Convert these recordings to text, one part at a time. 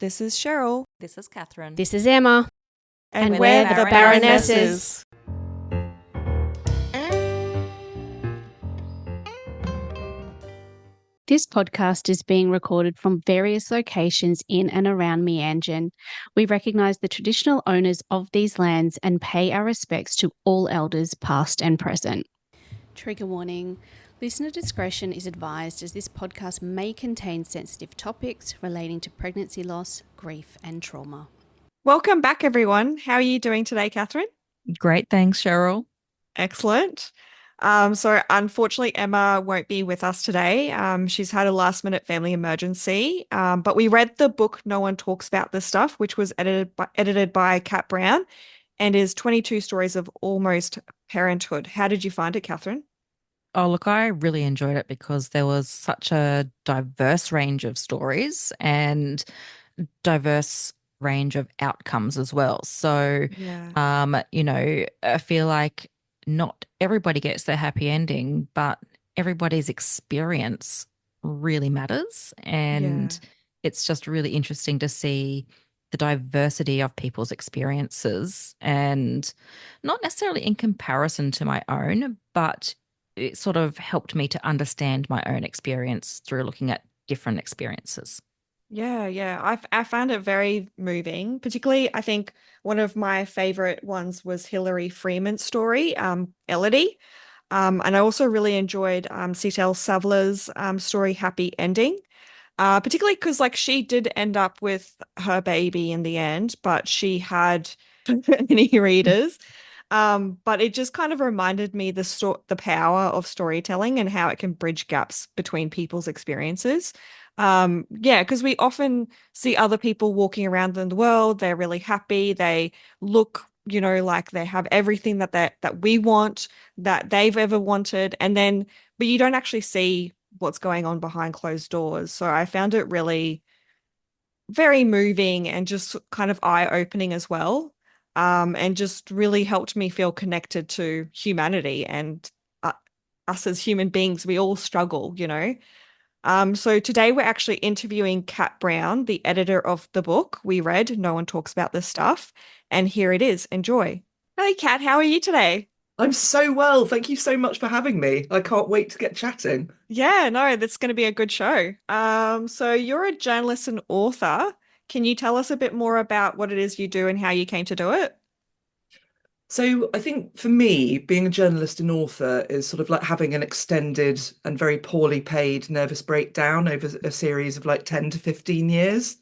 This is Cheryl. This is Catherine. This is Emma. And we're the Baronesses. This podcast is being recorded from various locations in and around Meanjin. We recognise the traditional owners of these lands and pay our respects to all elders past and present. Trigger warning. Listener discretion is advised as this podcast may contain sensitive topics relating to pregnancy loss, grief and trauma. Welcome back, everyone. How are you doing today, Catherine? Great, thanks, Cheryl. Excellent. So unfortunately, Emma won't be with us today. She's had a last-minute family emergency. But we read the book No One Talks About This Stuff, which was edited by Kat Brown and is 22 stories of almost parenthood. How did you find it, Catherine? Oh, look, I really enjoyed it because there was such a diverse range of stories and diverse range of outcomes as well. So, I feel like not everybody gets their happy ending, but everybody's experience really matters. And it's just really interesting to see the diversity of people's experiences, and not necessarily in comparison to my own, but it sort of helped me to understand my own experience through looking at different experiences. Yeah. I found it very moving. Particularly, I think one of my favorite ones was Hilary Freeman's story, Elodie. And I also really enjoyed Citel Savla's story, Happy Ending. Particularly because like she did end up with her baby in the end, but she had many readers. But it just kind of reminded me the power of storytelling and how it can bridge gaps between people's experiences. Because we often see other people walking around in the world, they're really happy, they look, like they have everything that we want, that they've ever wanted, but you don't actually see what's going on behind closed doors. So I found it really very moving and just kind of eye-opening as well. And just really helped me feel connected to humanity and uh, us as human beings. We all struggle. So today we're actually interviewing Kat Brown, the editor of the book we read, No One Talks About This Stuff. And here it is. Enjoy. Hey, Kat, how are you today? I'm so well. Thank you so much for having me. I can't wait to get chatting. Yeah, no, that's going to be a good show. So you're a journalist and author. Can you tell us a bit more about what it is you do and how you came to do it? So I think for me, being a journalist and author is sort of like having an extended and very poorly paid nervous breakdown over a series of like 10 to 15 years.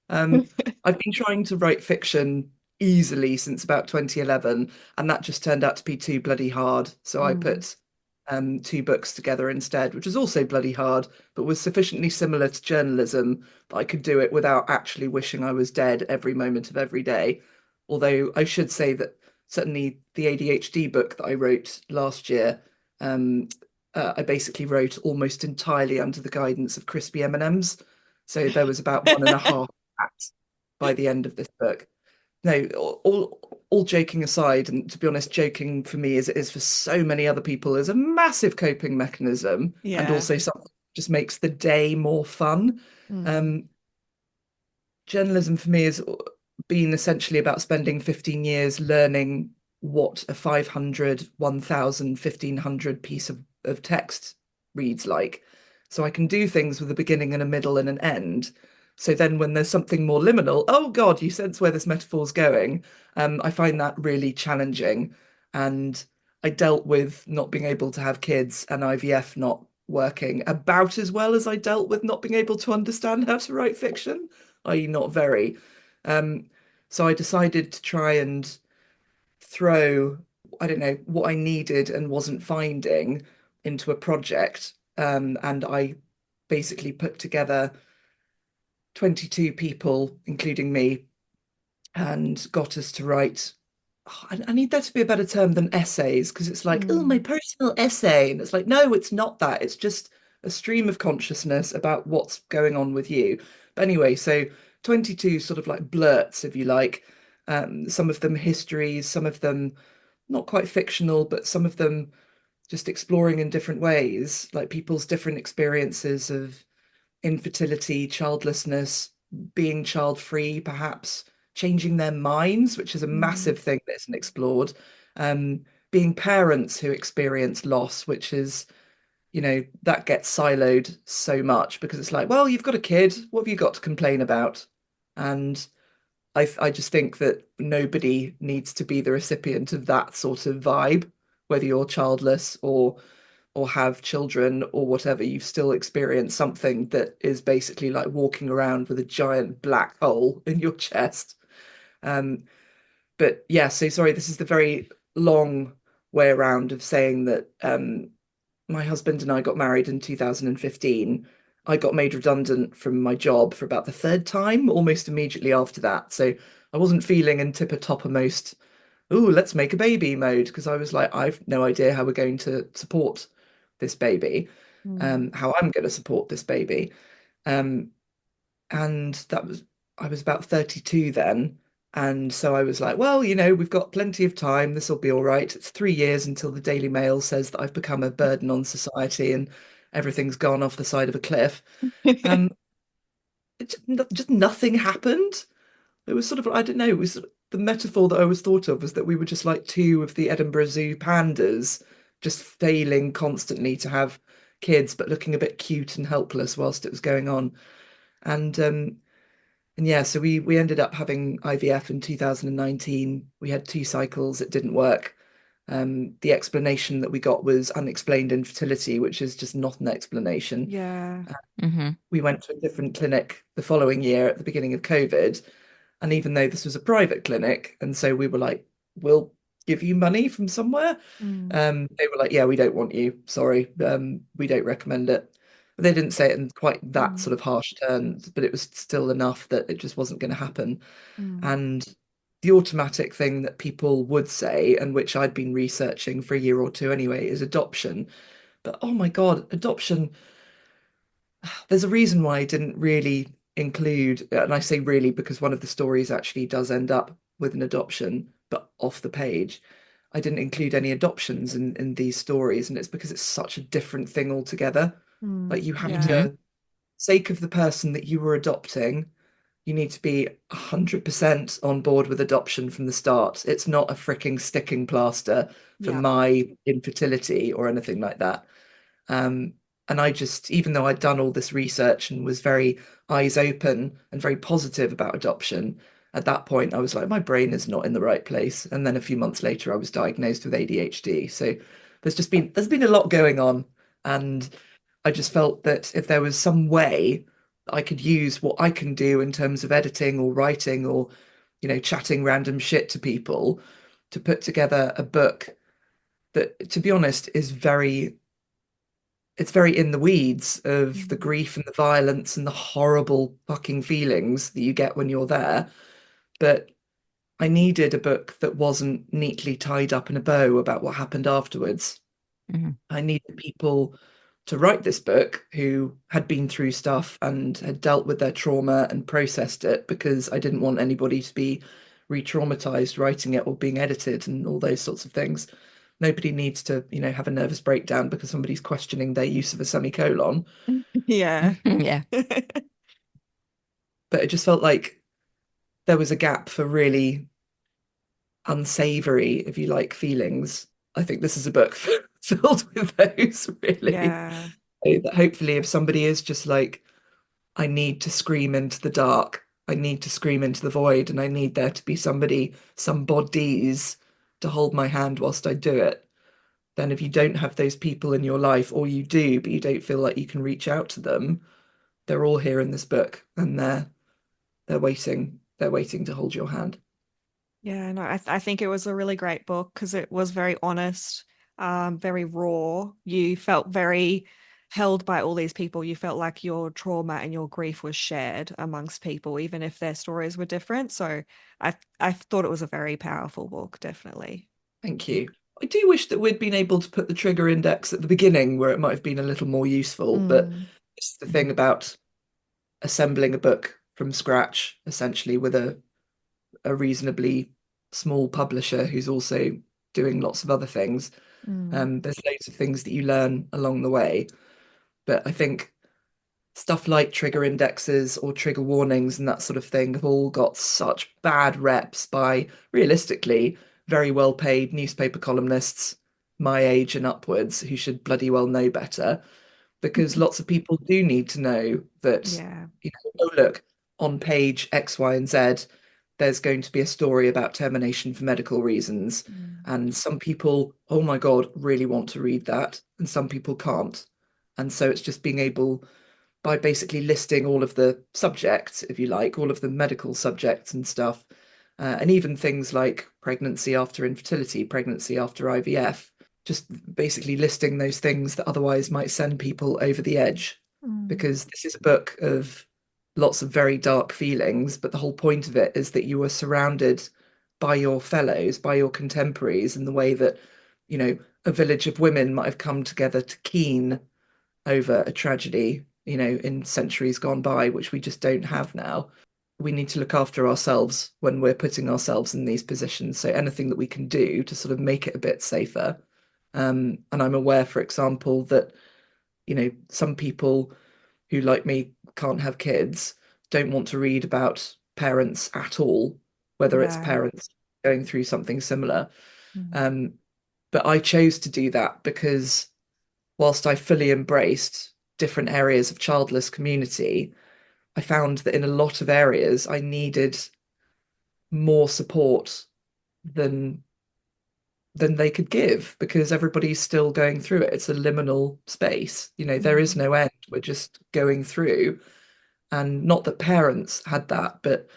I've been trying to write fiction easily since about 2011, and that just turned out to be too bloody hard. So I put two books together instead, which was also bloody hard, but was sufficiently similar to journalism that I could do it without actually wishing I was dead every moment of every day. Although I should say that certainly the ADHD book that I wrote last year, I basically wrote almost entirely under the guidance of crispy M&Ms. So there was about one and a half acts by the end of this book. No, all joking aside, and to be honest, joking for me as it is for so many other people is a massive coping mechanism, and Yeah. also something that just makes the day more fun. Journalism for me has been essentially about spending 15 years learning what a 500, 1,000, 1,500 piece of text reads like. So I can do things with a beginning and a middle and an end. So then when there's something more liminal, oh God, you sense where this metaphor's going. I find that really challenging. And I dealt with not being able to have kids and IVF not working about as well as I dealt with not being able to understand how to write fiction, i.e. not very. So I decided to try and throw, I don't know, what I needed and wasn't finding into a project. And I basically put together 22 people, including me, and got us to write. I need that to be a better term than essays, because it's like, oh, my personal essay. And it's like, no, it's not that. It's just a stream of consciousness about what's going on with you. But anyway, so 22 sort of like blurts, if you like. Some of them histories, some of them not quite fictional, but some of them just exploring in different ways, like people's different experiences of infertility, childlessness, being child free, perhaps changing their minds, which is a Mm. massive thing that isn't explored. Um, Being parents who experience loss, which is, that gets siloed so much because it's like, well, you've got a kid, what have you got to complain about? And I just think that nobody needs to be the recipient of that sort of vibe, whether you're childless or have children or whatever. You've still experienced something that is basically like walking around with a giant black hole in your chest. Um, but yeah, so sorry, this is the very long way around of saying that my husband and I got married in 2015. I got made redundant from my job for about the third time, almost immediately after that. So I wasn't feeling in tip toppermost, oh, let's make a baby mode, because I was like, I've no idea how we're going to support this baby, Mm. how I'm going to support this baby. Um, and I was about 32 then. And so I was like, well, we've got plenty of time. This will be all right. It's 3 years until the Daily Mail says that I've become a burden on society and everything's gone off the side of a cliff. Um, just nothing happened. It was sort of, I don't know, it was the metaphor that I always thought of was that we were just like two of the Edinburgh Zoo pandas, just failing constantly to have kids, but looking a bit cute and helpless whilst it was going on. And yeah, so we ended up having IVF in 2019. We had 2 cycles, it didn't work. The explanation that we got was unexplained infertility, which is just not an explanation. Yeah. Hmm. We went to a different clinic the following year at the beginning of COVID. And even though this was a private clinic, and so we were like, we'll give you money from somewhere. Mm. They were like, yeah, we don't want you. Sorry. We don't recommend it. But they didn't say it in quite that sort Mm. of harsh terms, but it was still enough that it just wasn't going to happen. Mm. And the automatic thing that people would say, and which I'd been researching for a year or two anyway, is adoption. But oh my God, adoption, there's a reason why I didn't really include, and I say really because one of the stories actually does end up with an adoption, but off the page. I didn't include any adoptions in these stories, and it's because it's such a different thing altogether. Like Mm. you have Yeah. Hmm. to, sake of the person that you were adopting, you need to be 100% on board with adoption from the start. It's not a freaking sticking plaster for Yeah. my infertility or anything like that. Um, and I just, even though I'd done all this research and was very eyes open and very positive about adoption, at that point I was like, my brain is not in the right place. And then a few months later, I was diagnosed with ADHD. So there's been a lot going on, and I just felt that if there was some way that I could use what I can do in terms of editing or writing or, chatting random shit to people to put together a book that, to be honest, it's very in the weeds of the Mm. grief and the violence and the horrible fucking feelings that you get when you're there. But I needed a book that wasn't neatly tied up in a bow about what happened afterwards. Hmm. I needed people to write this book who had been through stuff and had dealt with their trauma and processed it, because I didn't want anybody to be re-traumatized writing it or being edited and all those sorts of things. Nobody needs to, have a nervous breakdown because somebody's questioning their use of a semicolon. Yeah. Yeah. But it just felt like there was a gap for really unsavory, if you like, feelings. I think this is a book filled with those, really. Yeah. So that hopefully, if somebody is just like, I need to scream into the dark, I need to scream into the void, and I need there to be somebody, some bodies to hold my hand whilst I do it, then if you don't have those people in your life, or you do, but you don't feel like you can reach out to them, they're all here in this book, and they're waiting. They're waiting to hold your hand. Yeah, no, I think it was a really great book because it was very honest, very raw. You felt very held by all these people. You felt like your trauma and your grief was shared amongst people, even if their stories were different. So I thought it was a very powerful book, definitely. Thank you. I do wish that we'd been able to put the trigger index at the beginning where it might have been a little more useful, but Mm. this is the thing Mhm. about assembling a book from scratch, essentially with a reasonably small publisher who's also doing lots of other things. Mm. There's loads of things that you learn along the way, but I think stuff like trigger indexes or trigger warnings and that sort of thing have all got such bad reps by realistically very well paid newspaper columnists my age and upwards who should bloody well know better, because lots of people do need to know that, Yeah. oh, look, on page X, Y, and Z, there's going to be a story about termination for medical reasons. Mm. And some people, oh my God, really want to read that, and some people can't. And so it's just being able, by basically listing all of the subjects, if you like, all of the medical subjects and stuff, and even things like pregnancy after infertility, pregnancy after IVF, just basically listing those things that otherwise might send people over the edge. Mm. Because this is a book of lots of very dark feelings, but the whole point of it is that you are surrounded by your fellows, by your contemporaries, in the way that, a village of women might have come together to keen over a tragedy, in centuries gone by, which we just don't have now. We need to look after ourselves when we're putting ourselves in these positions. So anything that we can do to sort of make it a bit safer. And I'm aware, for example, that, some people who, like me, can't have kids, don't want to read about parents at all, whether it's Yeah. parents going through something similar. Mm. Um, but I chose to do that because whilst I fully embraced different areas of childless community, I found that in a lot of areas I needed more support than they could give, because everybody's still going through it. It's a liminal space. There is Mm. no end. We're just going through. And not that parents had that, but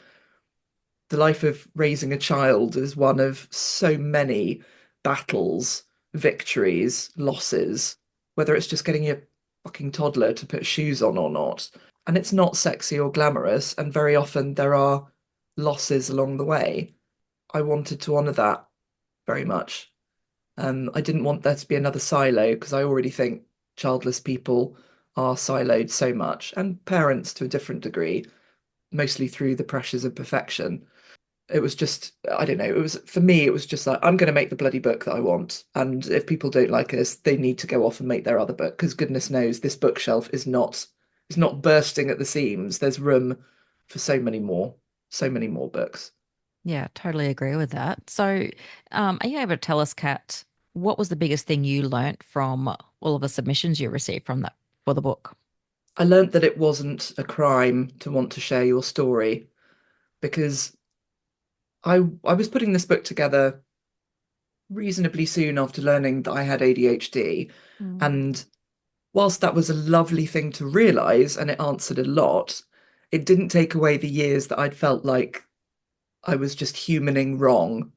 the life of raising a child is one of so many battles, victories, losses, whether it's just getting your fucking toddler to put shoes on or not. And it's not sexy or glamorous, and very often there are losses along the way. I wanted to honour that very much. I didn't want there to be another silo, because I already think childless people are siloed so much, and parents to a different degree, mostly through the pressures of perfection. It was just, I don't know, it was, for me, it was just like, I'm going to make the bloody book that I want. And if people don't like us, they need to go off and make their other book, because goodness knows this bookshelf is not bursting at the seams. There's room for so many more books. Yeah, totally agree with that. So, are you able to tell us, Kat, what was the biggest thing you learnt from all of the submissions you received from that for the book? I learned that it wasn't a crime to want to share your story, because I was putting this book together reasonably soon after learning that I had ADHD. Mm. And whilst that was a lovely thing to realize and it answered a lot, it didn't take away the years that I'd felt like I was just humaning wrong.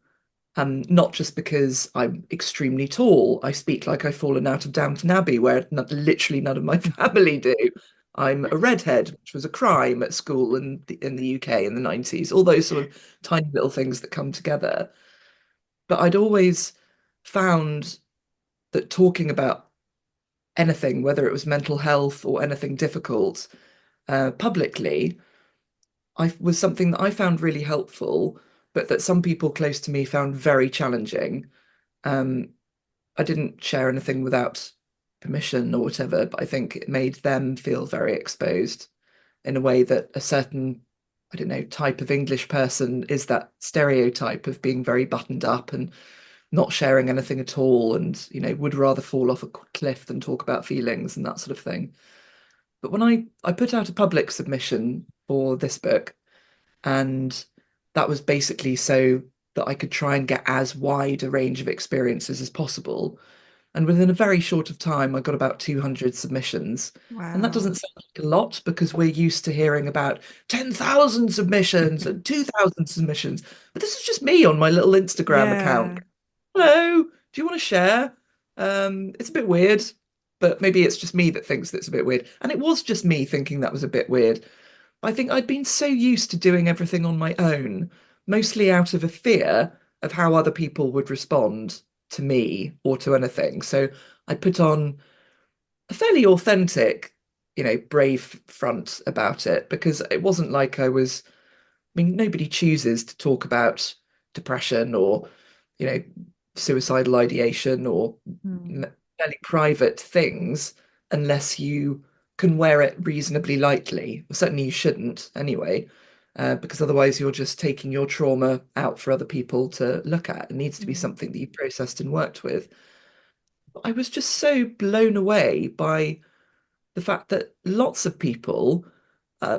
And not just because I'm extremely tall. I speak like I've fallen out of Downton Abbey, where literally none of my family do. I'm a redhead, which was a crime at school in the UK in the 90s. All those sort of tiny little things that come together. But I'd always found that talking about anything, whether it was mental health or anything difficult, publicly, I was something that I found really helpful, but that some people close to me found very challenging. Um, I didn't share anything without permission or whatever, but I think it made them feel very exposed in a way that a certain, I don't know, type of English person is that stereotype of being very buttoned up and not sharing anything at all, and would rather fall off a cliff than talk about feelings and that sort of thing. But when I put out a public submission for this book, and that was basically so that I could try and get as wide a range of experiences as possible. And within a very short of time, I got about 200 submissions. And that Wow. doesn't sound like a lot, because we're used to hearing about 10,000 submissions and 2,000 submissions. But this is just me on my little Instagram account. Yeah. Hello, do you want to share? It's a bit weird, but maybe it's just me that thinks that's a bit weird. And it was just me thinking that was a bit weird. I think I'd been so used to doing everything on my own, mostly out of a fear of how other people would respond to me or to anything. So I put on a fairly authentic, brave front about it, because it wasn't like nobody chooses to talk about depression or, you know, suicidal ideation or Mm. fairly private things unless you can wear it reasonably lightly. Well, certainly you shouldn't anyway, because otherwise you're just taking your trauma out for other people to look at. It needs to be Mm. something that you processed and worked with. I was just so blown away by the fact that lots of people,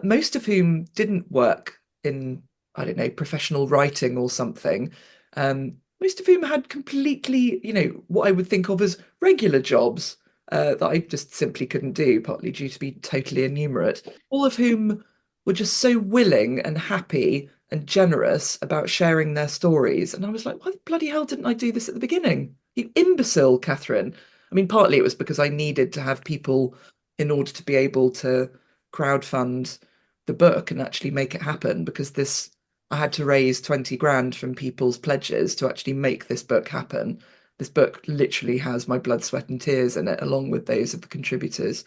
most of whom didn't work in, I don't know, professional writing or something, most of whom had completely, what I would think of as regular jobs that I just simply couldn't do, partly due to being totally innumerate, all of whom were just so willing and happy and generous about sharing their stories. And I was like, why the bloody hell didn't I do this at the beginning? You imbecile, Catherine. I mean, partly it was because I needed to have people in order to be able to crowdfund the book and actually make it happen because this I had to raise 20 grand from people's pledges to actually make this book happen. This book literally has my blood, sweat, and tears in it, along with those of the contributors.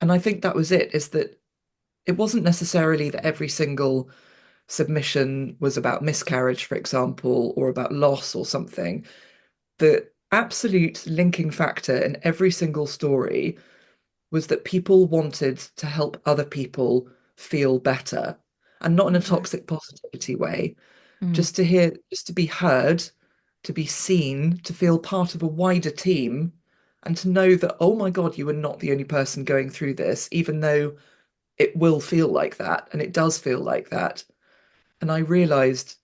And I think that was it, is that it wasn't necessarily that every single submission was about miscarriage, for example, or about loss or something. The absolute linking factor in every single story was that people wanted to help other people feel better, and not in a Yeah. toxic positivity way, Mm. just to hear, just to be heard, to be seen, to feel part of a wider team, and to know that, oh my God, you are not the only person going through this, even though it will feel like that, and it does feel like that. And I realized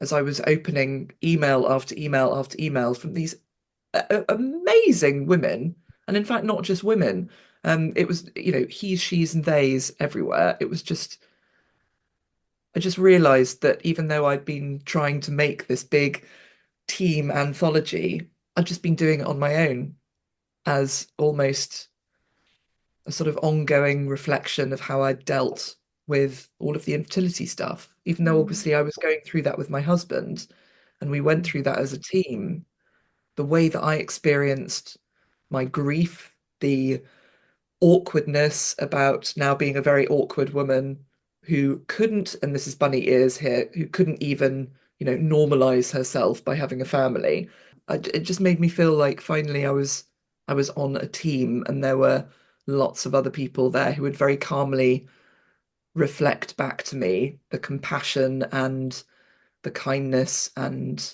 as I was opening email after email after email from these amazing women, and in fact, not just women. It was, he's, she's, and theys everywhere. It was just, I just realized that even though I'd been trying to make this big team anthology, I'd just been doing it on my own as almost a sort of ongoing reflection of how I dealt with all of the infertility stuff, even though Mm. obviously I was going through that with my husband and we went through that as a team. The way that I experienced my grief, the awkwardness about now being a very awkward woman who couldn't, and this is bunny ears here, who couldn't even, normalize herself by having a family. It just made me feel like finally I was on a team and there were lots of other people there who would very calmly reflect back to me the compassion and the kindness and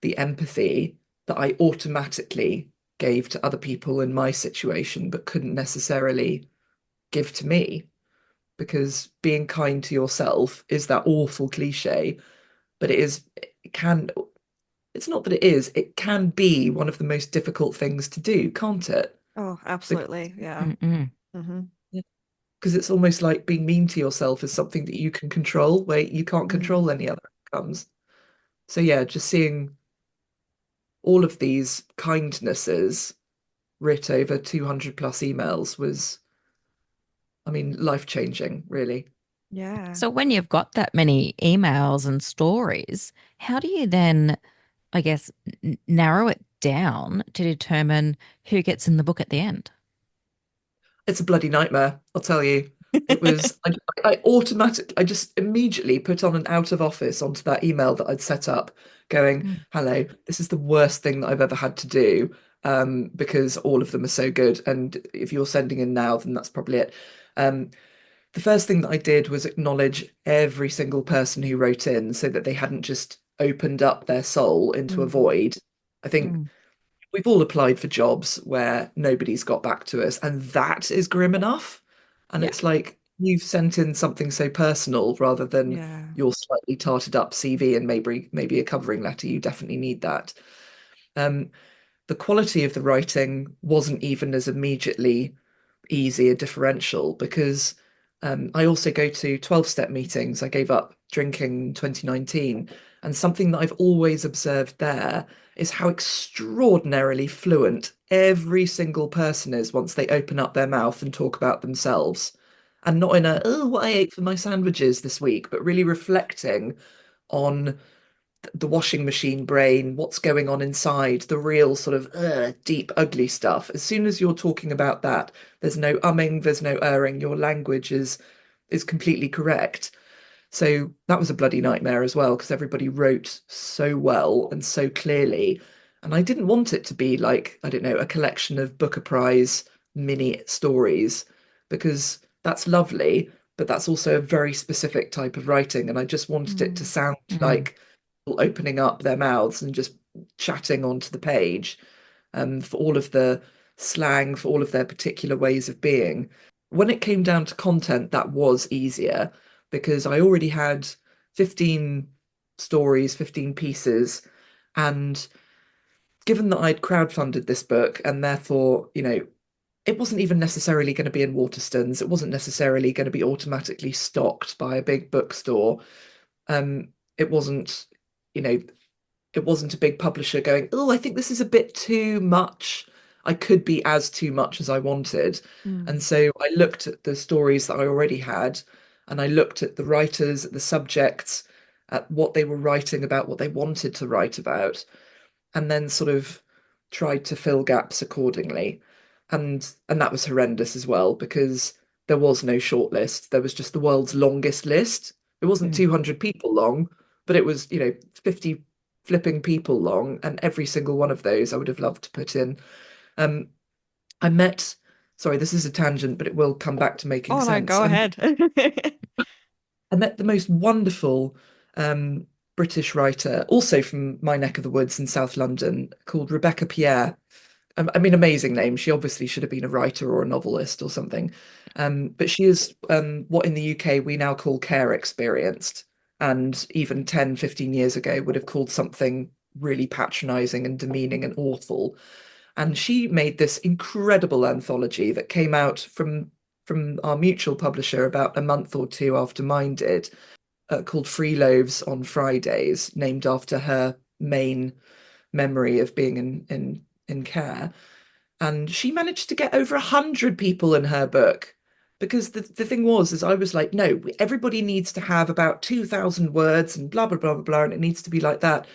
the empathy that I automatically gave to other people in my situation, but couldn't necessarily give to me. Because being kind to yourself is that awful cliche, but it can, it's not that it can be one of the most difficult things to do, can't it? Oh, Because, absolutely. Yeah. Mm-mm. Hmm. because it's almost like being mean to yourself is something that you can control, where you can't Mm. control any other outcomes. So yeah, just seeing all of these kindnesses writ over 200 plus emails was, I mean, life changing, really. Yeah. So when you've got that many emails and stories, how do you then, I guess, narrow it down to determine who gets in the book at the end? It's a bloody nightmare, I'll tell you. It was, I just immediately put on an out of office onto that email that I'd set up, going, Mm. hello, this is the worst thing that I've ever had to do, because all of them are so good. And if you're sending in now, then that's probably it. Um, the first thing that I did was acknowledge every single person who wrote in so that they hadn't just opened up their soul into a Mm. void. I think Mm. we've all applied for jobs where nobody's got back to us, and that is grim enough. And Yeah. it's like you've sent in something so personal rather than Yeah. your slightly tarted up CV and maybe a covering letter. You definitely need that. Um, the quality of the writing wasn't even as immediately easy a differential because I also go to 12-step meetings. I gave up drinking in 2019. And something that I've always observed there is how extraordinarily fluent every single person is once they open up their mouth and talk about themselves. And not in a, oh, what I ate for my sandwiches this week, but really reflecting on the washing machine brain, what's going on inside, the real sort of deep, ugly stuff. As soon as you're talking about that, there's no umming, there's no erring. Your language is completely correct. So that was a bloody nightmare as well, because everybody wrote so well and so clearly. And I didn't want it to be like, I don't know, a collection of Booker Prize mini stories. because that's lovely, but that's also a very specific type of writing. And I just wanted it to Mm. sound Mm. like people opening up their mouths and just chatting onto the page, for all of the slang, for all of their particular ways of being. When it came down to content, that was easier because I already had 15 stories, 15 pieces. And given that I'd crowdfunded this book and therefore, it wasn't even necessarily going to be in Waterstones, it wasn't necessarily going to be automatically stocked by a big bookstore. Um, it wasn't, you know, it wasn't a big publisher going, oh, I think this is a bit too much. I could be as too much as I wanted. And Mm. so I looked at the stories that I already had, and I looked at the writers, at the subjects, at what they were writing about, what they wanted to write about, and then sort of tried to fill gaps accordingly. And that was horrendous as well because there was no shortlist. There was just the world's longest list. It wasn't Mm. 200 people long, but it was, 50 flipping people long, and every single one of those I would have loved to put in. Um, I met, sorry, this is a tangent, but it will come back to making Oh no, sense. go ahead. I met the most wonderful um, British writer, also from my neck of the woods in South London, called Rebecca Pierre. I mean, amazing name. She obviously should have been a writer or a novelist or something. But she is what in the UK we now call care experienced. And even 10, 15 years ago would have called something really patronizing and demeaning and awful. And she made this incredible anthology that came out from our mutual publisher about a month or two after mine did, called Free Loaves on Fridays, named after her main memory of being in care. And she managed to get over 100 people in her book. Because the thing was, is I was like, no, everybody needs to have about 2,000 words and blah, blah, blah, blah, blah, and it needs to be like that.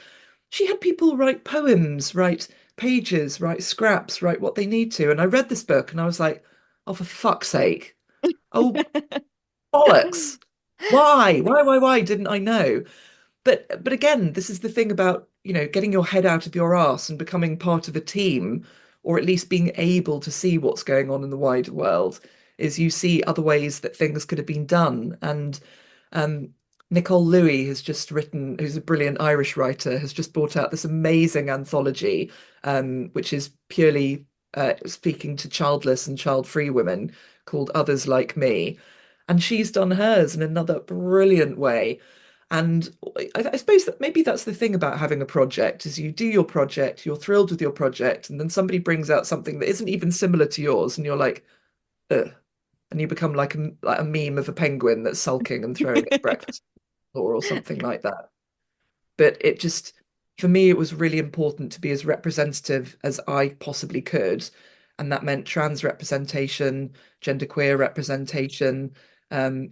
She had people write poems, write pages, write scraps, write what they need to. And I read this book and I was like, oh, for fuck's sake. Oh, bollocks. Why? Why didn't I know? But again, this is the thing about, getting your head out of your arse and becoming part of a team, or at least being able to see what's going on in the wider world, is you see other ways that things could have been done. And um, Nicole Louis has just written, who's a brilliant Irish writer, has just brought out this amazing anthology, which is purely speaking to childless and child-free women, called Others Like Me. And she's done hers in another brilliant way. And I suppose that maybe that's the thing about having a project is you do your project, you're thrilled with your project, and then somebody brings out something that isn't even similar to yours, and you're like, ugh. And you become like a meme of a penguin that's sulking and throwing its breakfast or something like that. But it just, for me, it was really important to be as representative as I possibly could. And that meant trans representation, genderqueer representation,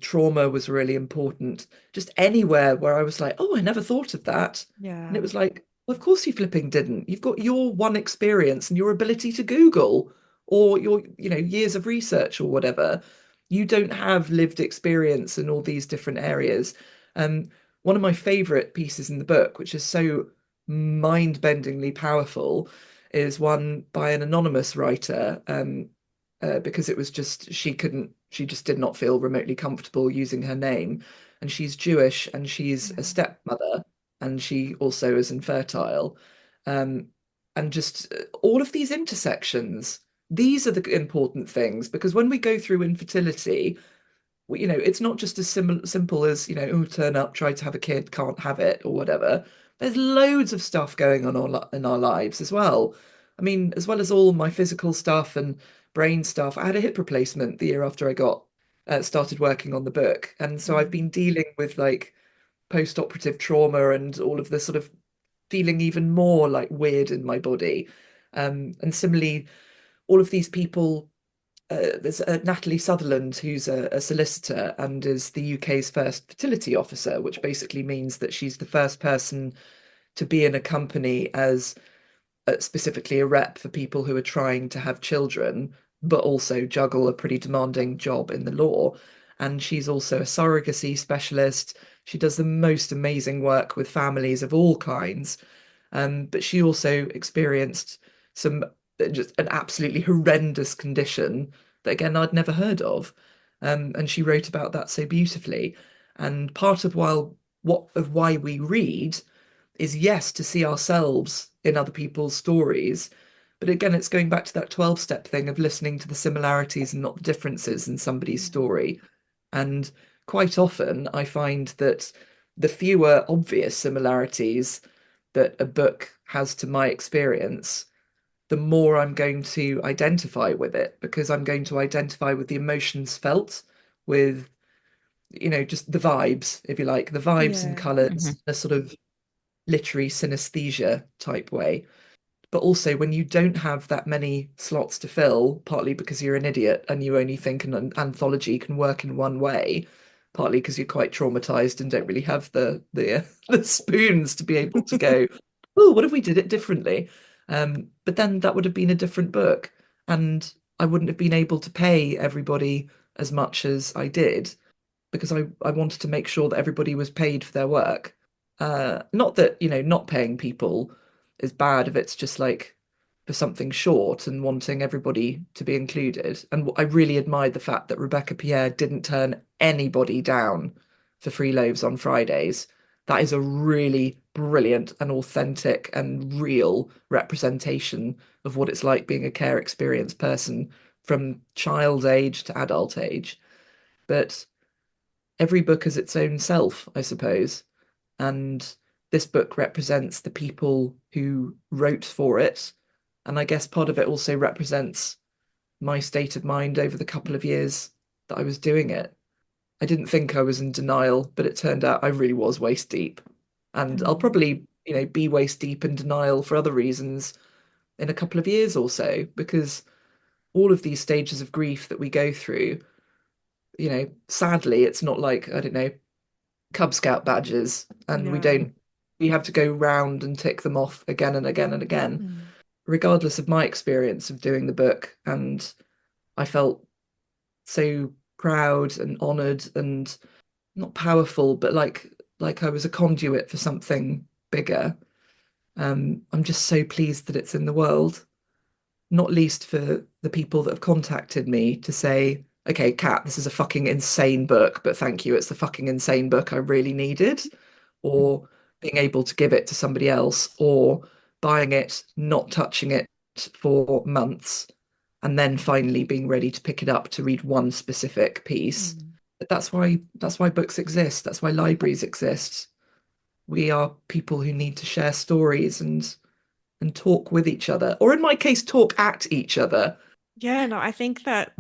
trauma was really important. Just anywhere where I was like, oh, I never thought of that. And it Yeah. was like, well, of course you flipping didn't. You've got your one experience and your ability to Google or your, years of research or whatever. You don't have lived experience in all these different areas. Um, One of my favorite pieces in the book, which is so mind-bendingly powerful, is one by an anonymous writer, because it was just she just did not feel remotely comfortable using her name. And she's Jewish and she's a Yeah. stepmother and she also is infertile. Um, and just all of these intersections, these are the important things because when we go through infertility, it's not just as simple as, oh, turn up, try to have a kid, can't have it, or whatever. There's loads of stuff going on in our lives as well. I mean, as well as all my physical stuff and brain stuff, I had a hip replacement the year after I got started working on the book. And so I've Mm. been dealing with like post-operative trauma and all of this sort of feeling even more like weird in my body. And similarly, all of these people there's Natalie Sutherland, who's a solicitor and is the UK's first fertility officer, which basically means that she's the first person to be in a company as specifically a rep for people who are trying to have children, but also juggle a pretty demanding job in the law. And she's also a surrogacy specialist. She does the most amazing work with families of all kinds. But she also experienced some just an absolutely horrendous condition that again I'd never heard of. And she wrote about that so beautifully. And part of why we read is, yes, to see ourselves in other people's stories. But again, it's going back to that 12-step thing of listening to the similarities and not the differences in somebody's story. And quite often I find that the fewer obvious similarities that a book has to my experience, the more I'm going to identify with it, because I'm going to identify with the emotions felt, with, just the vibes, if you like, the vibes and Yeah. Mhm. colours, a sort of literary synesthesia type way. But also, when you don't have that many slots to fill, partly because you're an idiot and you only think an anthology can work in one way, partly because you're quite traumatized and don't really have the the spoons to be able to go, oh, what if we did it differently? But then that would have been a different book, and I wouldn't have been able to pay everybody as much as I did, because I wanted to make sure that everybody was paid for their work. Not that, not paying people is bad if it's just like for something short and wanting everybody to be included. And I really admired the fact that Rebecca Pierre didn't turn anybody down for free loaves on Fridays. That is a really brilliant and authentic and real representation of what it's like being a care experienced person from child age to adult age. But every book has its own self, I suppose. And this book represents the people who wrote for it. And I guess part of it also represents my state of mind over the couple of years that I was doing it. I didn't think I was in denial, but it turned out I really was waist deep. And I'll Mm. probably, be waist deep in denial for other reasons in a couple of years or so, because all of these stages of grief that we go through, sadly, it's not like, I don't know, Cub Scout badges, and Yeah. we have to go round and tick them off again and again and again, Mm. regardless of my experience of doing the book. And I felt so proud and honored and not powerful, but like I was a conduit for something bigger. I'm just so pleased that it's in the world, not least for the people that have contacted me to say, okay, Kat, this is a fucking insane book, but thank you. It's the fucking insane book I really needed. Or being able to give it to somebody else, or buying it, not touching it for months, and then finally being ready to pick it up to read one specific piece. Mm. But that's why books exist. That's why libraries exist. We are people who need to share stories and talk with each other, or in my case, talk at each other. Yeah, no, I think that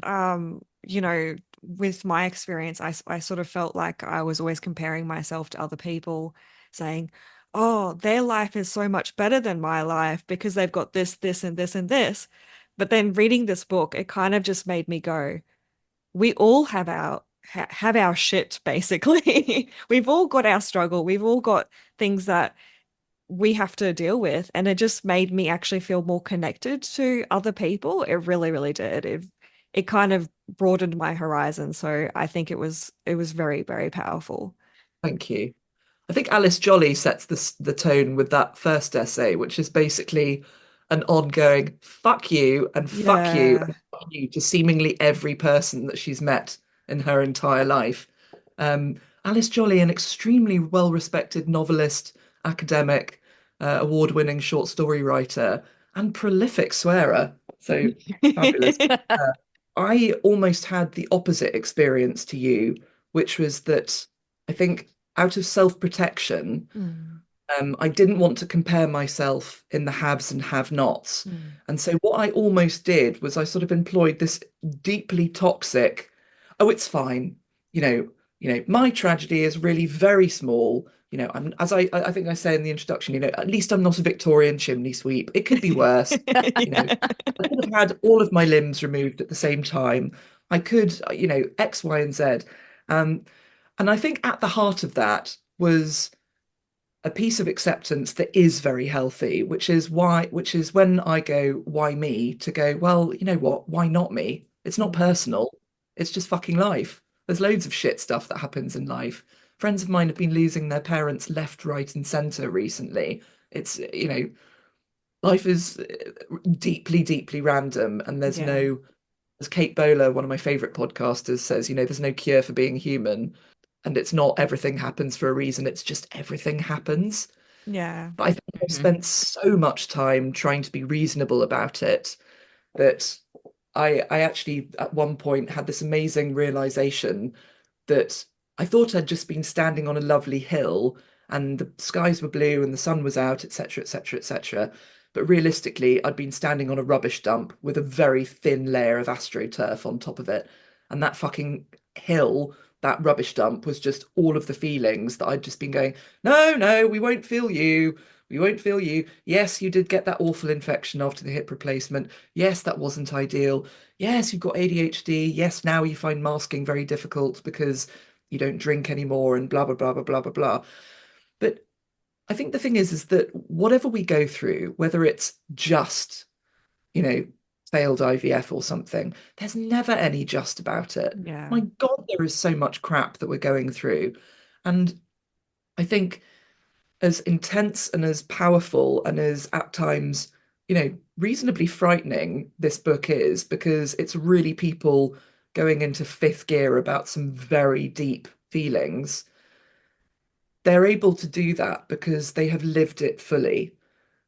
with my experience, I sort of felt like I was always comparing myself to other people, saying, "Oh, their life is so much better than my life because they've got this, this, and this, and this." But then reading this book, it kind of just made me go, "We all have have our shit, basically. We've all got our struggle. We've all got things that we have to deal with." And it just made me actually feel more connected to other people. It really, really did. It kind of broadened my horizon. So I think it was very, very powerful. Thank you. I think Alice Jolly sets the tone with that first essay, which is basically an ongoing fuck you and fuck you Yeah. and fuck you to seemingly every person that she's met in her entire life. Alice Jolly, an extremely well-respected novelist, academic, award-winning short story writer, and prolific swearer. So fabulous. I almost had the opposite experience to you, which was that I think out of self-protection, Mm, I didn't want to compare myself in the haves and have-nots. mm, And so what I almost did was I sort of employed this deeply toxic, oh, it's fine. You know, my tragedy is really very small. As I think I say in the introduction, at least I'm not a Victorian chimney sweep. It could be worse. You know, yeah. I could have had all of my limbs removed at the same time. I could, X, Y, and Z. Um, and I think at the heart of that was a piece of acceptance that is very healthy, which is when I go, why me? To go, well, you know what? Why not me? It's not Mm, personal. It's just fucking life. There's loads of shit stuff that happens in life. Friends of mine have been losing their parents left, right, and center recently. It's, life is deeply, deeply random, and there's yeah. no as Kate Bowler, one of my favorite podcasters, says, there's no cure for being human, and it's not everything happens for a reason, it's just everything happens. Yeah. But I think I've Mhm. spent so much time trying to be reasonable about it that I actually at one point had this amazing realization that I thought I'd just been standing on a lovely hill and the skies were blue and the sun was out, etc., etc., etc. But realistically, I'd been standing on a rubbish dump with a very thin layer of astroturf on top of it. And that fucking hill, that rubbish dump, was just all of the feelings that I'd just been going, no, no, we won't feel you. We won't feel you. Yes, you did get that awful infection after the hip replacement. Yes, that wasn't ideal. Yes, you've got ADHD. Yes, now you find masking very difficult because you don't drink anymore and blah, blah, blah, blah, blah, blah, blah. But I think the thing is that whatever we go through, whether it's just, you know, failed IVF or something, there's never any just about it. Yeah. My God, there is so much crap that we're going through. And I think as intense and as powerful and as at times, reasonably frightening this book is, because it's really people going into fifth gear about some very deep feelings. They're able to do that because they have lived it fully.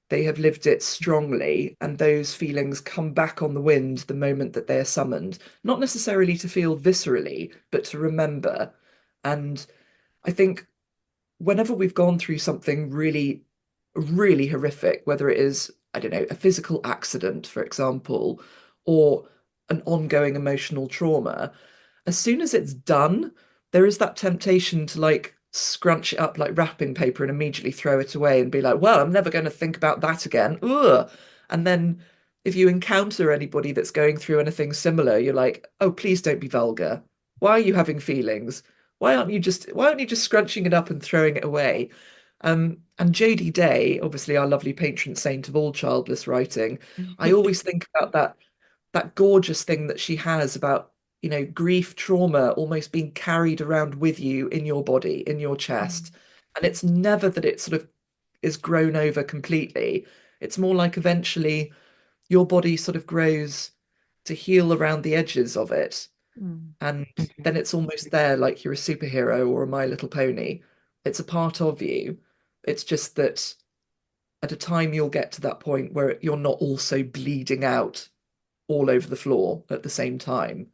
They have lived it strongly, and those feelings come back on the wind the moment that they are summoned, not necessarily to feel viscerally, but to remember. And I think whenever we've gone through something really, really horrific, whether it is, I don't know, a physical accident, for example, or an ongoing emotional trauma, as soon as it's done, there is that temptation to like scrunch it up like wrapping paper and immediately throw it away and be like, well, I'm never going to think about that again. Ugh. And then if you encounter anybody that's going through anything similar, you're like, oh, please don't be vulgar. Why are you having feelings? Why aren't you just scrunching it up and throwing it away? And Jodie Day, obviously our lovely patron saint of all childless writing, I always think about that gorgeous thing that she has about, grief, trauma almost being carried around with you in your body, in your chest. And it's never that it sort of is grown over completely. It's more like eventually your body sort of grows to heal around the edges of it. Mm. And Mhm. then it's almost there like you're a superhero or a My Little Pony. It's a part of you. It's just that at a time you'll get to that point where you're not also bleeding out all over the floor at the same time.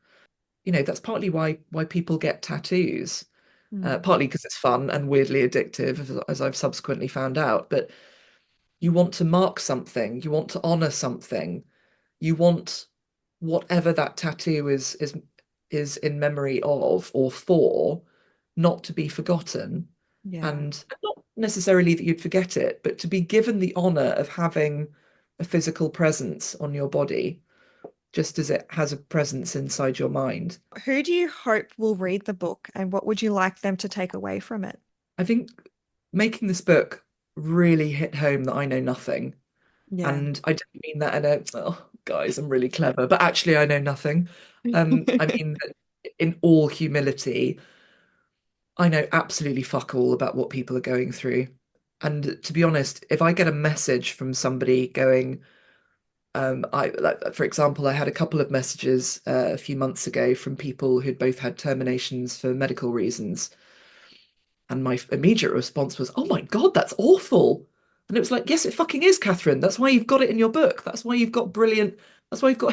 That's partly why people get tattoos, Mm. partly because it's fun and weirdly addictive, as I've subsequently found out. But you want to mark something, you want to honor something, you want whatever that tattoo is in memory of or for, not to be forgotten. Yeah. And not necessarily that you'd forget it, but to be given the honor of having a physical presence on your body, just as it has a presence inside your mind. Who do you hope will read the book and what would you like them to take away from it? I think making this book really hit home that I know nothing. Yeah. And I don't mean that in a, oh, guys, I'm really clever, but actually I know nothing. I mean that in all humility, I know absolutely fuck all about what people are going through. And to be honest, if I get a message from somebody going, I like, for example, I had a couple of messages a few months ago from people who'd both had terminations for medical reasons. And my immediate response was, oh my God, that's awful. And it was like, yes, it fucking is, Catherine. That's why you've got it in your book. That's why you've got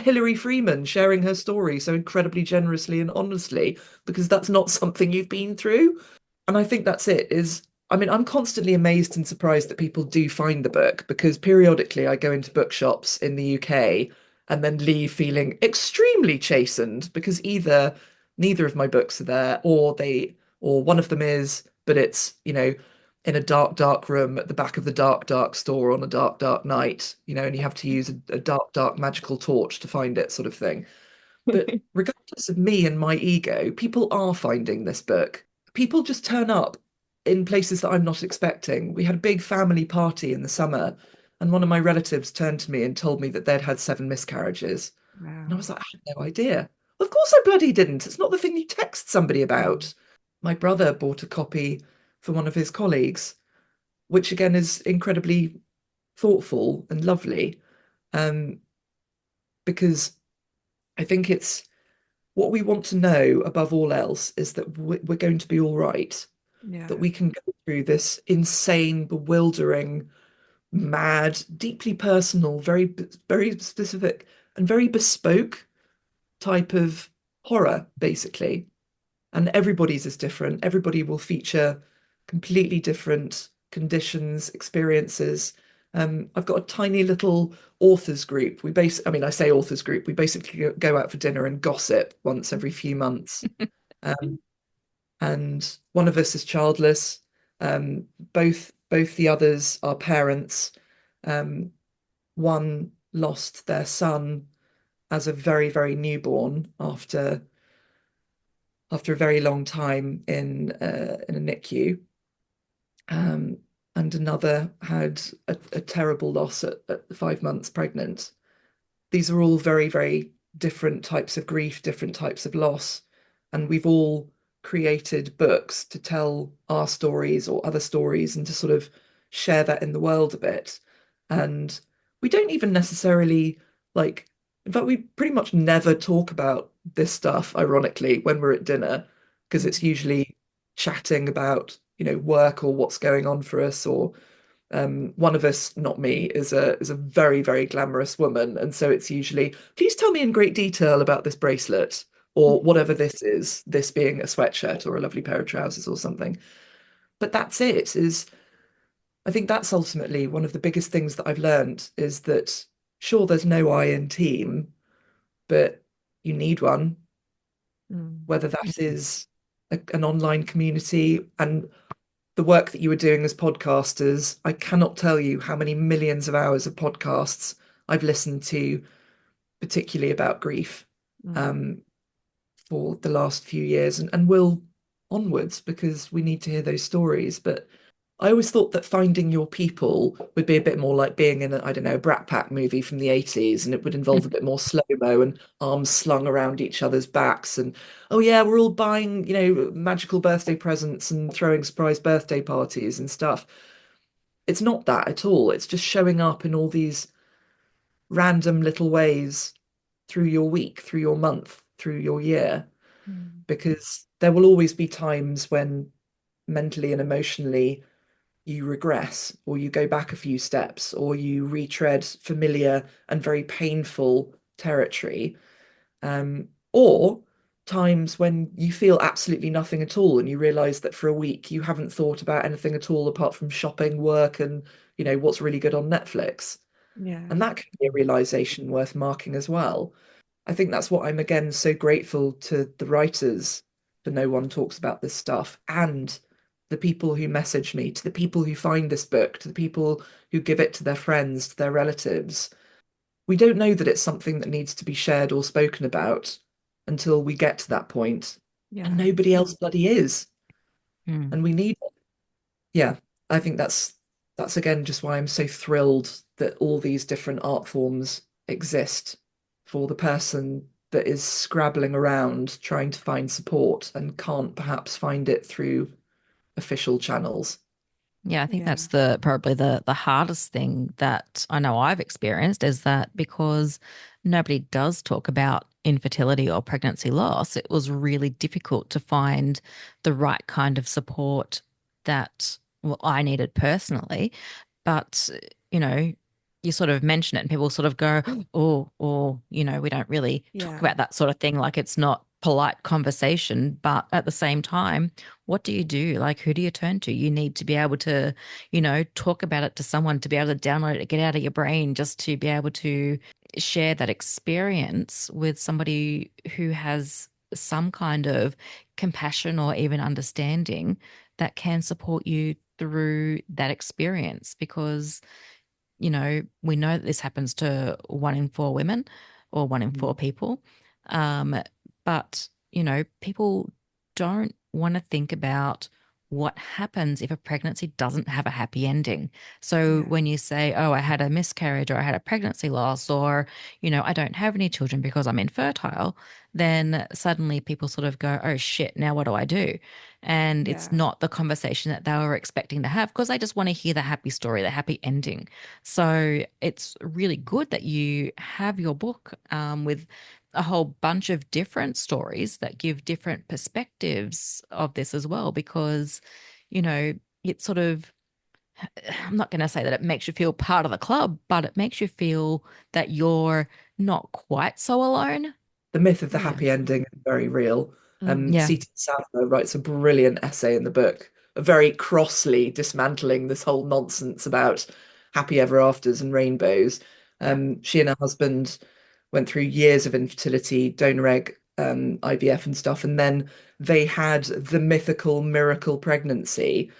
Hilary Freeman sharing her story so incredibly generously and honestly, because that's not something you've been through. And I think that's it, I mean, I'm constantly amazed and surprised that people do find the book, because periodically I go into bookshops in the UK and then leave feeling extremely chastened because either neither of my books are there, or one of them is, but it's, in a dark, dark room at the back of the dark, dark store on a dark, dark night, and you have to use a dark, dark magical torch to find it, sort of thing. But regardless of me and my ego, people are finding this book. People just turn up in places that I'm not expecting. We had a big family party in the summer, and one of my relatives turned to me and told me that they'd had 7 miscarriages. And I Wow. was like, I had no idea. Of course I bloody didn't. It's not the thing you text somebody Mm. about. My brother bought a copy for one of his colleagues, which again is incredibly thoughtful and lovely. Um, because I think it's what we want to know above all else is that we're going to be all right, that Yeah. we can go through this insane, bewildering, mad, deeply personal, very specific, and very bespoke type of horror, basically. And everybody's is different. Everybody will feature completely different conditions, experiences. I've got a tiny little authors group. I mean, I say authors group, we basically go out for dinner and gossip once every few months. Um, and one of us is childless. Both the others are parents. Um, one lost their son as a very newborn after a very long time in a NICU, um, and another had a terrible loss at 5 months pregnant. These are all very different types of grief, different types of loss, and we've all created books to tell our stories or other stories and to sort of share that in the world a bit. And we don't even necessarily like, in fact, we pretty much never talk about this stuff, ironically, when we're at dinner, because it's Mm. usually chatting about, work or what's going on for us, or one of us, not me, is a very glamorous woman, and so it's usually, please tell me in great detail about this bracelet or whatever this is, this being a sweatshirt or a lovely pair of trousers or something. But that's it. Is I think that's ultimately one of the biggest things that I've learned is that sure, there's no I in team, but you need one, Mm. whether that is an online community and the work that you were doing as podcasters. I cannot tell you how many millions of hours of podcasts I've listened to, particularly about grief, Mm. um, for the last few years and will onwards because we need to hear those stories. But I always thought that finding your people would be a bit more like being in I don't know, a Brat Pack movie from the 80s, and it would involve a bit more slow-mo and arms slung around each other's backs. And oh yeah, we're all buying, magical birthday presents and throwing surprise birthday parties and stuff. It's not that at all. It's just showing up in all these random little ways through your week, through your month, through your year, Mm. because there will always be times when mentally and emotionally you regress or you go back a few steps or you retread familiar and very painful territory. Or times when you feel absolutely nothing at all and you realize that for a week you haven't thought about anything at all apart from shopping, work, and what's really good on Netflix. Yeah. And that can be a realization worth marking as well. I think that's what I'm again so grateful to the writers for No One Talks About This Stuff and the people who message me, to the people who find this book, to the people who give it to their friends, to their relatives. We don't know that it's something that needs to be shared or spoken about until we get to that point, and Yeah. nobody else bloody is, Mm. and we need it. Yeah, I think that's again just why I'm so thrilled that all these different art forms exist for the person that is scrabbling around trying to find support and can't perhaps find it through official channels. Yeah, I think Yeah. that's the probably the hardest thing that I know I've experienced is that because nobody does talk about infertility or pregnancy loss, it was really difficult to find the right kind of support that well, I needed personally. But, you know, you sort of mention it and people sort of go, oh, or, we don't really talk Yeah. about that sort of thing. Like it's not polite conversation. But at the same time, what do you do? Like, who do you turn to? You need to be able to, talk about it to someone, to be able to download it, get it out of your brain, just to be able to share that experience with somebody who has some kind of compassion or even understanding that can support you through that experience because we know that this happens to 1 in 4 women or 1 in 4 people. Um, but, people don't want to think about what happens if a pregnancy doesn't have a happy ending. So Yeah. when you say, oh, I had a miscarriage or I had a pregnancy loss or, I don't have any children because I'm infertile, then suddenly people sort of go, oh shit, now what do I do? And it's Yeah. not the conversation that they were expecting to have because they just want to hear the happy story, the happy ending. So it's really good that you have your book with a whole bunch of different stories that give different perspectives of this as well, because, you know, it sort of, I'm not going to say that it makes you feel part of the club, but it makes you feel that you're not quite so alone. The myth of the Yeah. happy ending is very real. Yeah. Sita Savner writes a brilliant essay in the book, very crossly dismantling this whole nonsense about happy ever afters and rainbows. Yeah. She and her husband went through years of infertility, donor egg, IVF and stuff, and then they had the mythical miracle pregnancy.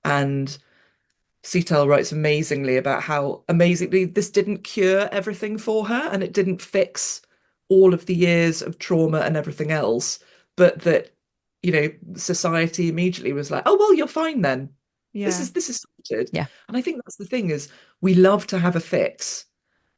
And Sital writes amazingly about how amazingly this didn't cure everything for her and it didn't fix all of the years of trauma and everything else, but that, society immediately was like, oh, well, you're fine then. This Yeah. is this is sorted. Yeah. And I think that's the thing is we love to have a fix.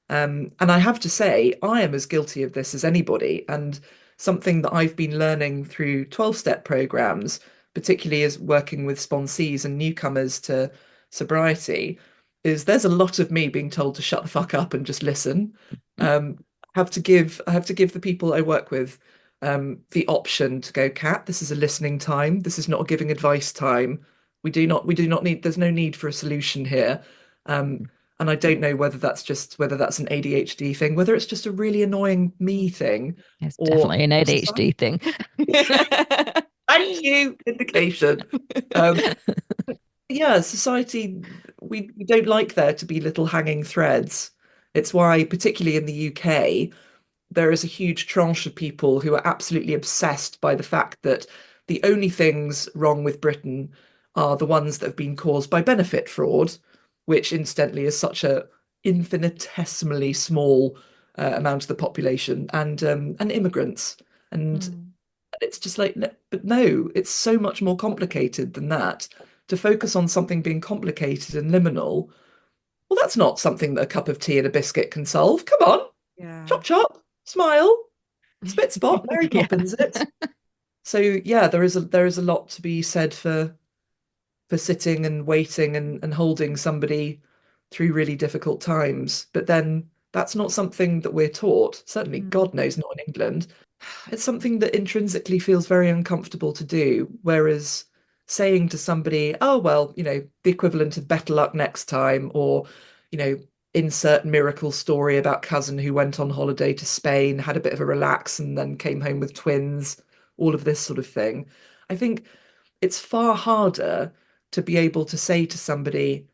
And I have to say, I am as guilty of this as anybody. And something that I've been learning through 12-step programs, particularly as working with sponsees and newcomers to sobriety, is there's a lot of me being told to shut the fuck up and just listen. I have to give the people I work with the option to go, Cat, this is a listening time. This is not a giving advice time. We do not need, there's no need for a solution here. Um, and I don't know whether that's an ADHD thing, whether it's just a really annoying me thing, It's or definitely an society. ADHD thing. Thank you, indication. Um, yeah, society, we don't like there to be little hanging threads. It's why, particularly in the UK, there is a huge tranche of people who are absolutely obsessed by the fact that the only things wrong with Britain are the ones that have been caused by benefit fraud, which incidentally is such a infinitesimally small amount of the population, and immigrants. And Mm. it's just like, but no, it's so much more complicated than that. To focus on something being complicated and liminal, well, that's not something that a cup of tea and a biscuit can solve. Come on, Yeah. chop chop, smile, spit spot, Mary Yeah. Poppins it. So yeah, there is a lot to be said for sitting and waiting and holding somebody through really difficult times. But then that's not something that we're taught. Certainly, Mm. God knows not in England. It's something that intrinsically feels very uncomfortable to do. Whereas saying to somebody, oh, well, the equivalent of better luck next time, or, you know, insert miracle story about cousin who went on holiday to Spain, had a bit of a relax, and then came home with twins, all of this sort of thing. I think it's far harder to be able to say to somebody,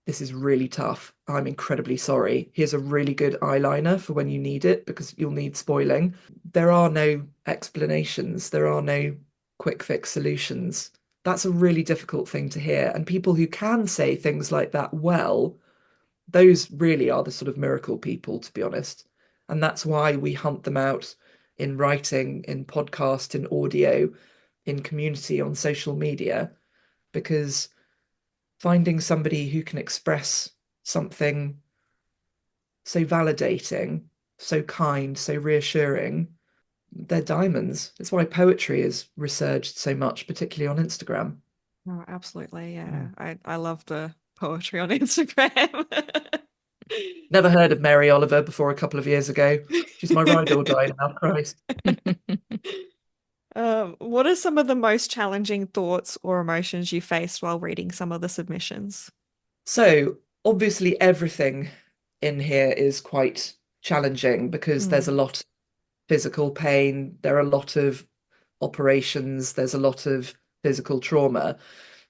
this is really tough. I'm incredibly sorry. Here's a really good eyeliner for when you need it because you'll need spoiling. There are no explanations, there are no quick fix solutions. That's a really difficult thing to hear. And people who can say things like that well, those really are the sort of miracle people, to be honest. And that's why we hunt them out in writing, in podcast, in audio, in community, on social media, because finding somebody who can express something so validating, so kind, so reassuring, they're diamonds. It's why poetry is resurged so much, particularly on Instagram. Oh, absolutely. Yeah. Mm. I love the poetry on Instagram. Never heard of Mary Oliver before a couple of years ago. She's my ride or die now, Christ. What are some of the most challenging thoughts or emotions you faced while reading some of the submissions? So, obviously, everything in here is quite challenging because there's a Mm. lot of physical pain, there are a lot of operations, there's a lot of physical trauma.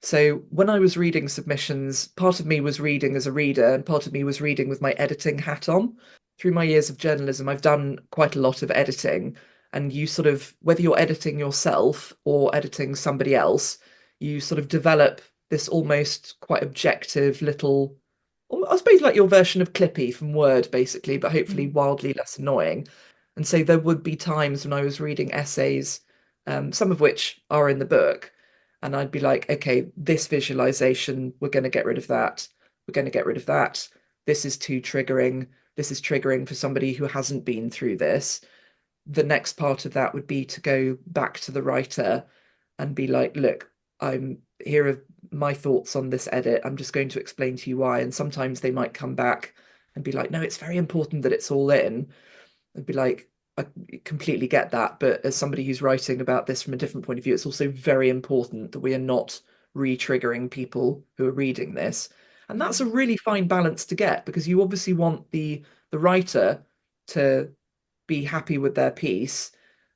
So when I was reading submissions, part of me was reading as a reader and part of me was reading with my editing hat on. Through my years of journalism, I've done quite a lot of editing. And you sort of, whether you're editing yourself or editing somebody else, you sort of develop this almost quite objective little, I suppose like your version of Clippy from Word, basically, but hopefully Mm. wildly less annoying. And so there would be times when I was reading essays, some of which are in the book, and I'd be like, okay, this visualization, we're going to get rid of that. We're going to get rid of that. This is too triggering. This is triggering for somebody who hasn't been through this. The next part of that would be to go back to the writer and be like, look, here are my thoughts on this edit. I'm just going to explain to you why. And sometimes they might come back and be like, no, it's very important that it's all in. I'd be like, I completely get that, but as somebody who's writing about this from a different point of view, it's also very important that we are not re-triggering people who are reading this. And that's a really fine balance to get, because you obviously want the writer to be happy with their piece.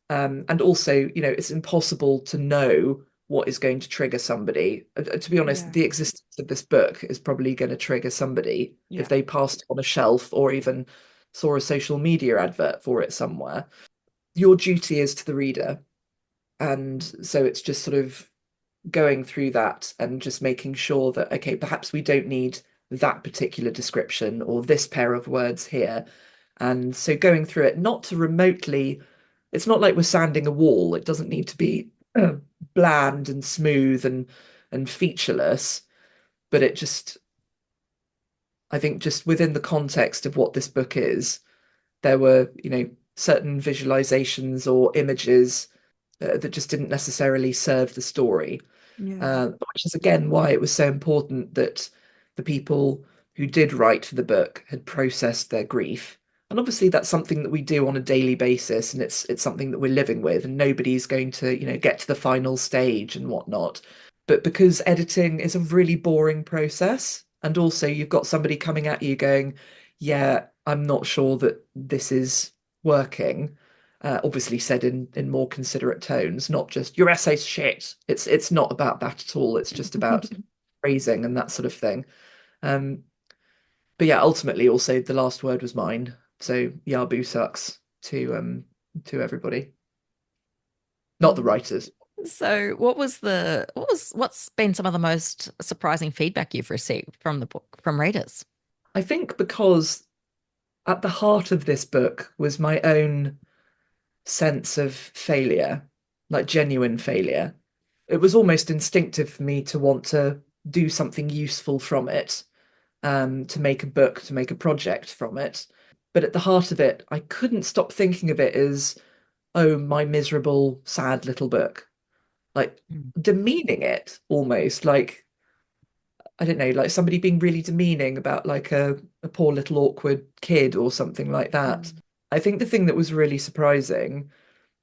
And also, it's impossible to know what is going to trigger somebody. To be honest, Yeah. the existence of this book is probably going to trigger somebody Yeah. if they passed on a shelf or even saw a social media advert for it somewhere. Your duty is to the reader. And so it's just sort of going through that and just making sure that, okay, perhaps we don't need that particular description or this pair of words here. And so going through it, not to remotely, it's not like we're sanding a wall. It doesn't need to be bland and smooth and featureless, but it just, I think just within the context of what this book is, there were, certain visualizations or images that just didn't necessarily serve the story. Yeah. Which is again why it was so important that the people who did write for the book had processed their grief. And obviously that's something that we do on a daily basis, and it's something that we're living with, and nobody's going to, get to the final stage and whatnot. But because editing is a really boring process, and also you've got somebody coming at you going, yeah, I'm not sure that this is working. Obviously said in more considerate tones, not just your essay's shit. It's not about that at all. It's just about phrasing and that sort of thing. Um, but yeah, ultimately, also the last word was mine. So Yabu sucks to everybody, not the Mm. writers. So what's been some of the most surprising feedback you've received from the book from readers? I think because at the heart of this book was my own sense of failure, like genuine failure. It was almost instinctive for me to want to do something useful from it, to make a book, to make a project from it. But at the heart of it, I couldn't stop thinking of it as, oh, my miserable, sad little book. Like Mm. demeaning it almost, like, I don't know, like somebody being really demeaning about like a poor little awkward kid or something like that. Mm. I think the thing that was really surprising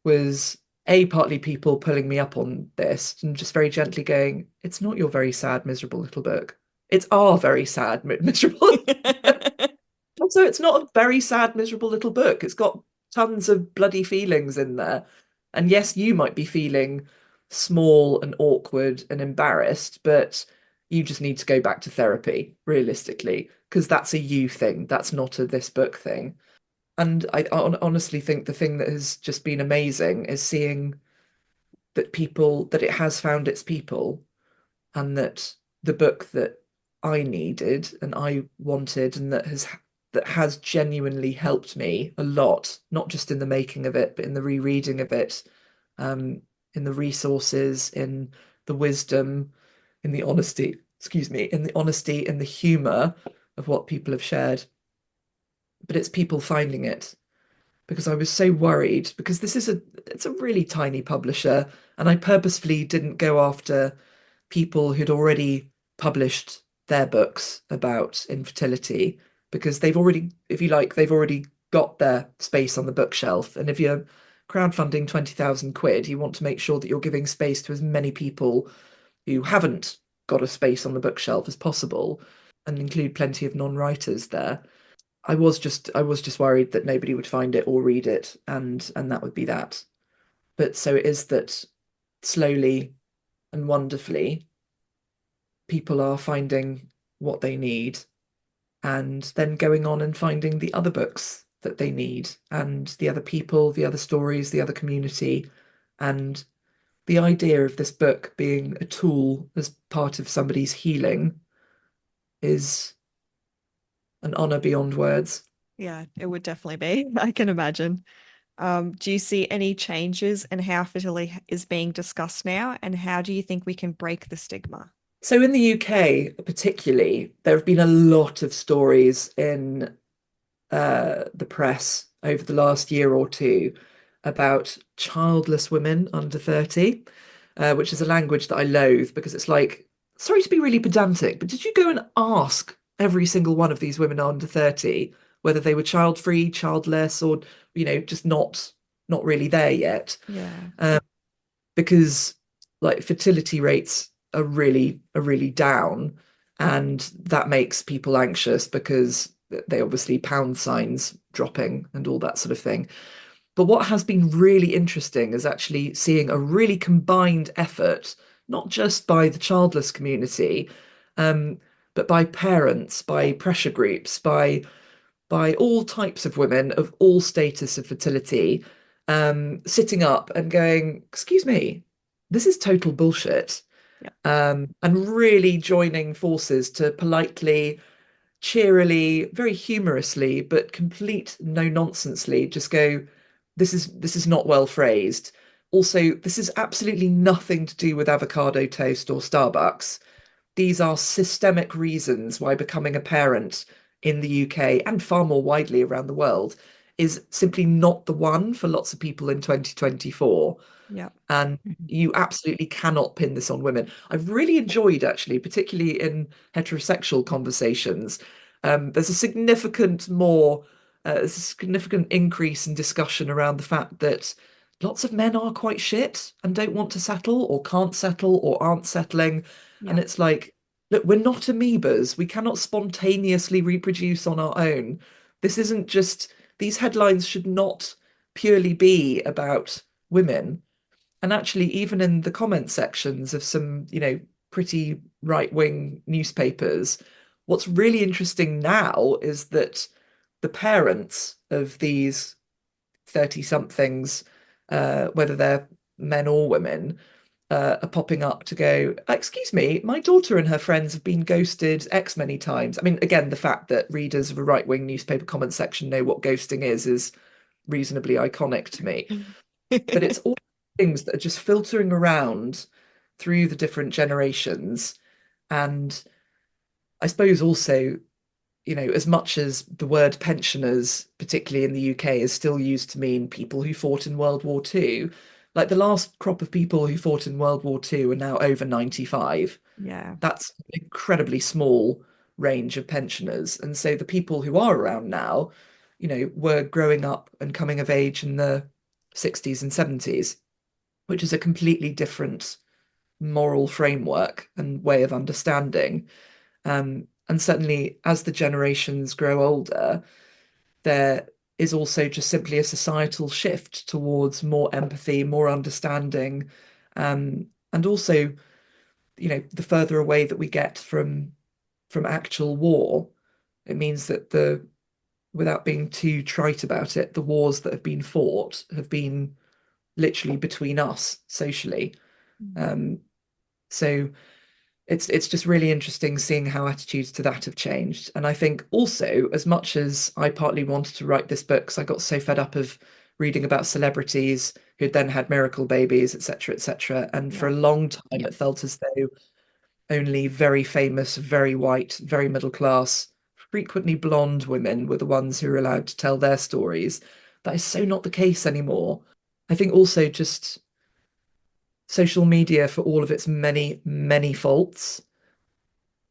was A, partly people pulling me up on this and just very gently going, it's not your very sad, miserable little book. It's our very sad, miserable. Also, it's not a very sad, miserable little book. It's got tons of bloody feelings in there. And yes, you might be feeling small and awkward and embarrassed, but you just need to go back to therapy, realistically, because that's a you thing. That's not a this book thing. And I honestly think the thing that has just been amazing is seeing that it has found its people, and that the book that I needed and I wanted and that has genuinely helped me a lot, not just in the making of it, but in the rereading of it, um, in the resources, in the wisdom, in the honesty, excuse me, in the honesty, in the humor of what people have shared. But it's people finding it, because I was so worried, because it's a really tiny publisher, and I purposefully didn't go after people who'd already published their books about infertility, because they've already, if you like, they've already got their space on the bookshelf. And if you're crowdfunding 20,000 quid, you want to make sure that you're giving space to as many people who haven't got a space on the bookshelf as possible, and include plenty of non-writers there. I was just worried that nobody would find it or read it, and that would be that. But so it is that slowly and wonderfully people are finding what they need, and then going on and finding the other books that they need, and the other people, the other stories, the other community. And the idea of this book being a tool as part of somebody's healing is an honor beyond words. Yeah, it would definitely be. I can imagine. Do you see any changes in how fertility is being discussed now, and how do you think we can break the stigma? So in the UK, particularly, there have been a lot of stories in the press over the last year or two about childless women under 30, which is a language that I loathe, because it's like, sorry to be really pedantic, but did you go and ask every single one of these women under 30 whether they were child free, childless, or just not really there yet. Yeah. Um, because like fertility rates are really down, and that makes people anxious because they obviously pound signs dropping and all that sort of thing. But what has been really interesting is actually seeing a really combined effort, not just by the childless community, um, but by parents, by pressure groups, by all types of women of all status of fertility, sitting up and going, "Excuse me, this is total bullshit," Yeah. and really joining forces to politely, cheerily, very humorously, but complete no nonsensely just go, this is not well phrased. Also, this is absolutely nothing to do with avocado toast or Starbucks. These are systemic reasons why becoming a parent in the UK and far more widely around the world is simply not the one for lots of people in 2024. Yeah. And you absolutely cannot pin this on women. I've really enjoyed, actually, particularly in heterosexual conversations. There's a significant increase in discussion around the fact that lots of men are quite shit and don't want to settle or can't settle or aren't settling. And Yeah. it's like, look, we're not amoebas. We cannot spontaneously reproduce on our own. This isn't just, these headlines should not purely be about women. And actually, even in the comment sections of some, pretty right-wing newspapers, what's really interesting now is that the parents of these 30-somethings, whether they're men or women, are popping up to go, "Excuse me, my daughter and her friends have been ghosted X many times." I mean, again, the fact that readers of a right-wing newspaper comment section know what ghosting is reasonably iconic to me. But it's all things that are just filtering around through the different generations. And I suppose also, as much as the word pensioners, particularly in the UK, is still used to mean people who fought in World War II, like the last crop of people who fought in World War II are now over 95. Yeah. That's an incredibly small range of pensioners. And so the people who are around now, were growing up and coming of age in the 60s and 70s, which is a completely different moral framework and way of understanding. And certainly, as the generations grow older, there is also just simply a societal shift towards more empathy, more understanding, and also, the further away that we get from actual war, it means that without being too trite about it, the wars that have been fought have been literally between us socially. Mm. Um, so it's just really interesting seeing how attitudes to that have changed. And I think also, as much as I partly wanted to write this book because I got so fed up of reading about celebrities who'd then had miracle babies, etc., etc., and for Yeah. a long time Yeah. it felt as though only very famous, very white, very middle class, frequently blonde women were the ones who were allowed to tell their stories. That is so not the case anymore. I think also just social media, for all of its many, many faults,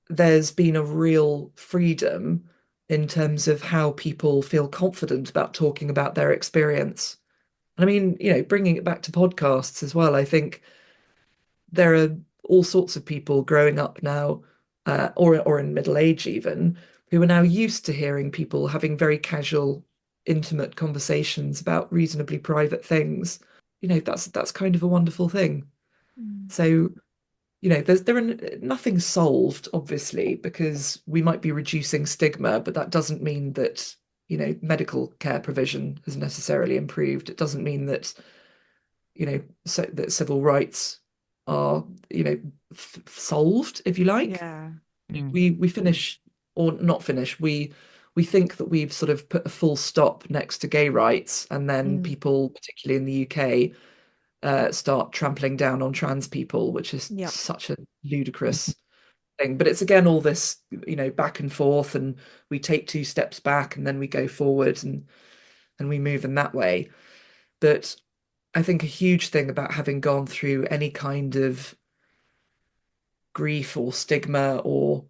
there's been a real freedom in terms of how people feel confident about talking about their experience. And I mean, bringing it back to podcasts as well, I think there are all sorts of people growing up now, or in middle age even, who are now used to hearing people having very casual, intimate conversations about reasonably private things. That's kind of a wonderful thing. Mm. So, there are nothing solved, obviously, because we might be reducing stigma, but that doesn't mean that, medical care provision has necessarily improved. It doesn't mean that, that civil rights are, solved, if you like. Yeah. Mm. We finish or not finish. We think that we've sort of put a full stop next to gay rights, and then Mm. people, particularly in the UK, start trampling down on trans people, which is Yeah. such a ludicrous thing. But it's again all this, back and forth, and we take two steps back and then we go forward and we move in that way. But I think a huge thing about having gone through any kind of grief or stigma or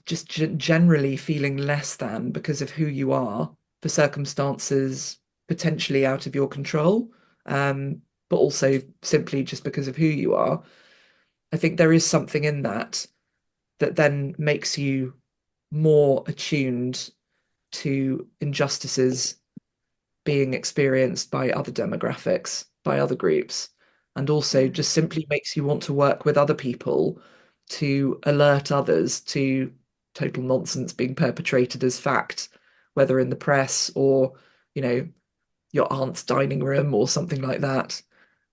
just generally feeling less than because of who you are for circumstances potentially out of your control, but also simply just because of who you are. I think there is something in that that then makes you more attuned to injustices being experienced by other demographics, by other groups, and also Yeah. just simply makes you want to work with other people to alert others to total nonsense being perpetrated as fact, whether in the press or, you know, your aunt's dining room or something like that.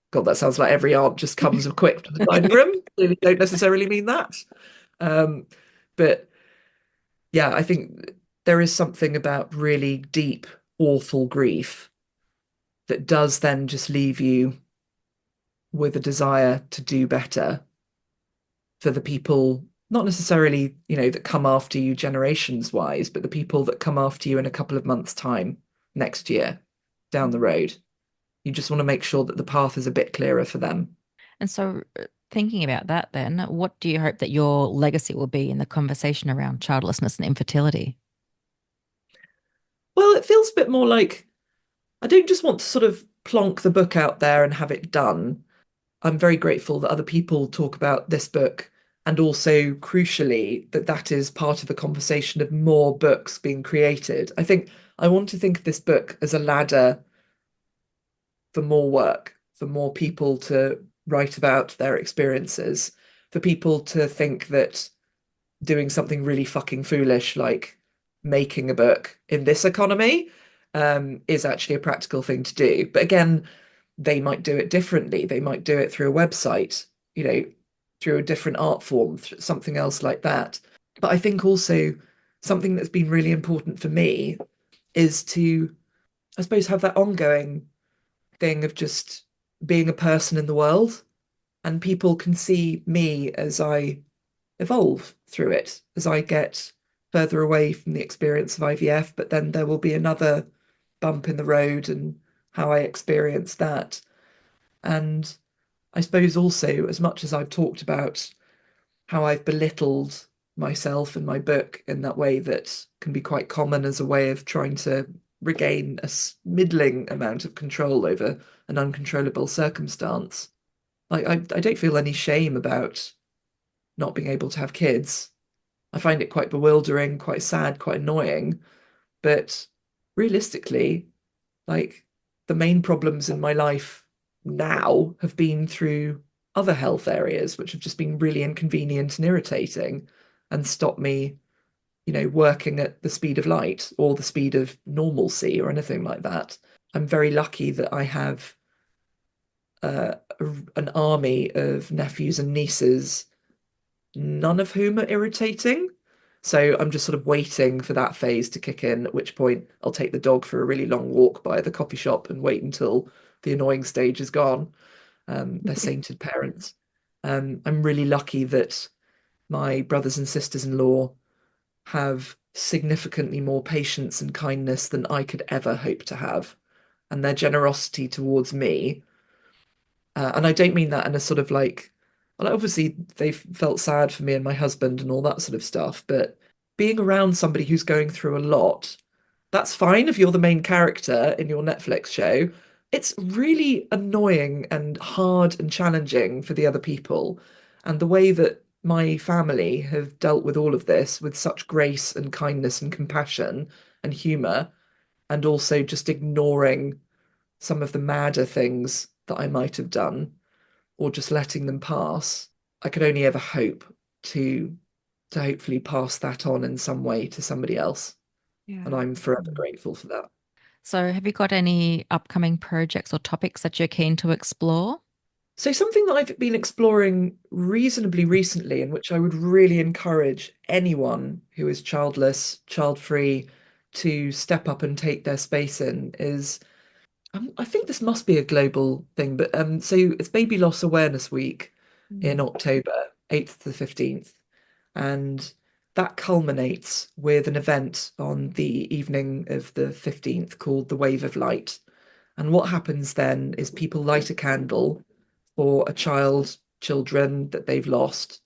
God, that sounds like every aunt just comes equipped with a dining room. Clearly don't necessarily mean that. Um, but yeah, I think there is something about really deep, awful grief that does then just leave you with a desire to do better for the people, not necessarily, that come after you generations wise, but the people that come after you in a couple of months' time next year down the road. You just want to make sure that the path is a bit clearer for them. And so, thinking about that, then, what do you hope that your legacy will be in the conversation around childlessness and infertility? Well, it feels a bit more like I don't just want to sort of plonk the book out there and have it done. I'm very grateful that other people talk about this book, and also crucially that that is part of a conversation of more books being created. I think I want to think of this book as a ladder for more work, for more people to write about their experiences, for people to think that doing something really fucking foolish like making a book in this economy is actually a practical thing to do. But again, they might do it differently. They might do it through a website, through a different art form, something else like that. But I think also something that's been really important for me is to, I suppose, have that ongoing thing of just being a person in the world. And people can see me as I evolve through it, as I get further away from the experience of IVF, but then there will be another bump in the road and how I experience that. And I suppose also, as much as I've talked about how I've belittled myself and my book in that way that can be quite common as a way of trying to regain a middling amount of control over an uncontrollable circumstance. I don't feel any shame about not being able to have kids. I find it quite bewildering, quite sad, quite annoying. But realistically, like the main problems in my life now have been through other health areas, which have just been really inconvenient and irritating and stopped me, working at the speed of light or the speed of normalcy or anything like that. I'm very lucky that I have uh, an army of nephews and nieces, none of whom are irritating. So I'm just sort of waiting for that phase to kick in, at which point I'll take the dog for a really long walk by the coffee shop and wait until the annoying stage is gone. They're sainted parents. I'm really lucky that my brothers and sisters-in-law have significantly more patience and kindness than I could ever hope to have. And their generosity towards me, and I don't mean that in a sort of like, well, obviously they've felt sad for me and my husband and all that sort of stuff, but being around somebody who's going through a lot, that's fine if you're the main character in your Netflix show. It's really annoying and hard and challenging for the other people. And the way that my family have dealt with all of this with such grace and kindness and compassion and humor, and also just ignoring some of the madder things that I might have done or just letting them pass. I could only ever hope to hopefully pass that on in some way to somebody else. And Yeah. I'm forever grateful for that. So, have you got any upcoming projects or topics that you're keen to explore? So something that I've been exploring reasonably recently, and which I would really encourage anyone who is childless, child-free, to step up and take their space in, is I think this must be a global thing, but so it's Baby Loss Awareness Week in Mm. October, 8th to the 15th, and that culminates with an event on the evening of the 15th called the Wave of Light. And what happens then is people light a candle for a child, children that they've lost,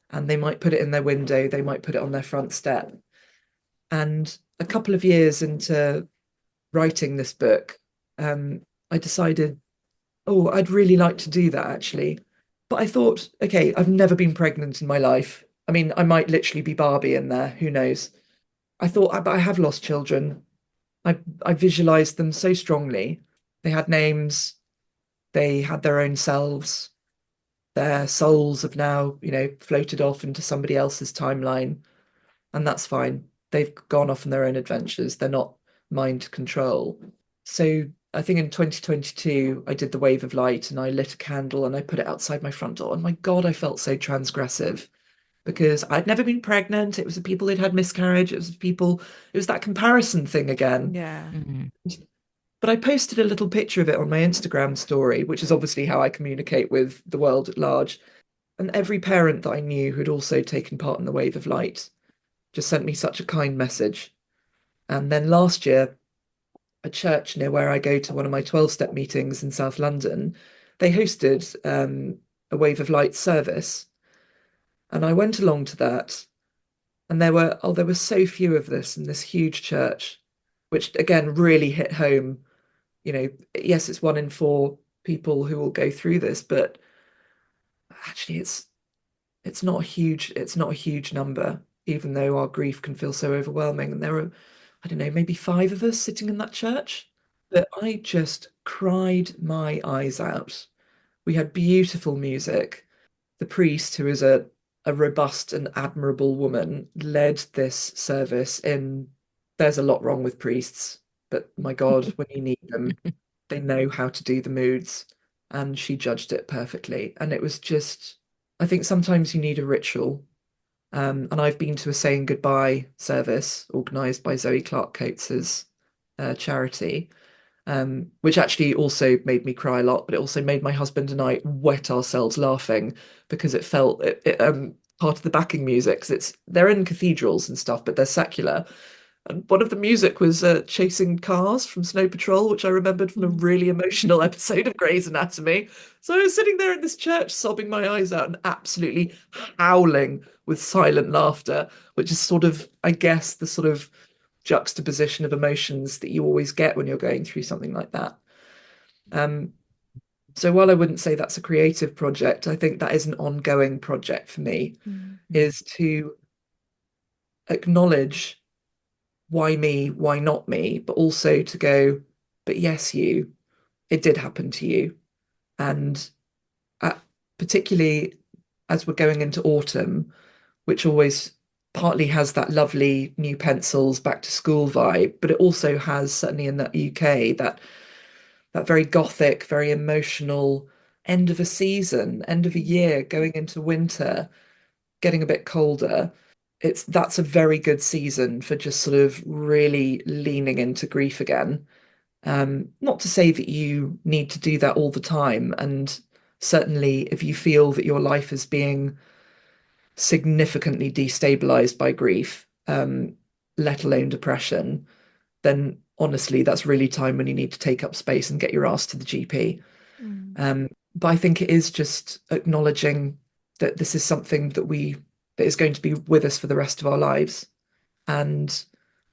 and they might put it in their window, they might put it on their front step. And a couple of years into writing this book, I decided, oh, I'd really like to do that actually. But I thought, okay, I've never been pregnant in my life. I mean, I might literally be Barbie in there, who knows? I thought, but I have lost children. I visualized them so strongly. They had names, they had their own selves. Their souls have now, floated off into somebody else's timeline, and that's fine. They've gone off on their own adventures. They're not mind control. So I think in 2022, I did the wave of light and I lit a candle and I put it outside my front door. And my God, I felt so transgressive because I'd never been pregnant. It was the people who'd had miscarriage. It was the people, it was that comparison thing again. Yeah. Mhm. But I posted a little picture of it on my Instagram story, which is obviously how I communicate with the world at large. And every parent that I knew who'd also taken part in the wave of light just sent me such a kind message. And then last year, a church near where I go to one of my 12-step meetings in South London, they hosted a Wave of Light service. And I went along to that. And there were so few of this in this huge church, which again really hit home. Yes, it's 1 in 4 people who will go through this, but actually it's not a huge number, even though our grief can feel so overwhelming. And there were, I don't know, maybe 5 of us sitting in that church. But I just cried my eyes out. We had beautiful music. The priest, who is a robust and admirable woman, led this service in. There's a lot wrong with priests, but my God, when you need them, they know how to do the moods. And she judged it perfectly. And it was just, I think sometimes you need a ritual. And I've been to a saying goodbye service organized by Zoe Clark Coates's charity, which actually also made me cry a lot, but it also made my husband and I wet ourselves laughing because it felt part of the backing music. 'Cause they're in cathedrals and stuff, but they're secular. And one of the music was chasing cars from Snow Patrol, which I remembered from a really emotional episode of Grey's Anatomy. So I was sitting there in this church, sobbing my eyes out and absolutely howling with silent laughter, which is sort of, I guess, the sort of juxtaposition of emotions that you always get when you're going through something like that. Um, so while I wouldn't say that's a creative project, I think that is an ongoing project for me, Mm. is to acknowledge why me, why not me, but also to go, but yes, you, it did happen to you. And uh, particularly as we're going into autumn, which always partly has that lovely new pencils back to school vibe, but it also has, certainly in the UK, that very gothic, very emotional end of a season, end of a year, going into winter, getting a bit colder. That's a very good season for just sort of really leaning into grief again. Not to say that you need to do that all the time, and certainly if you feel that your life is being significantly destabilized by grief, let alone depression, then honestly, that's really time when you need to take up space and get your ass to the GP. Mm. But I think it is just acknowledging that this is something that is going to be with us for the rest of our lives. And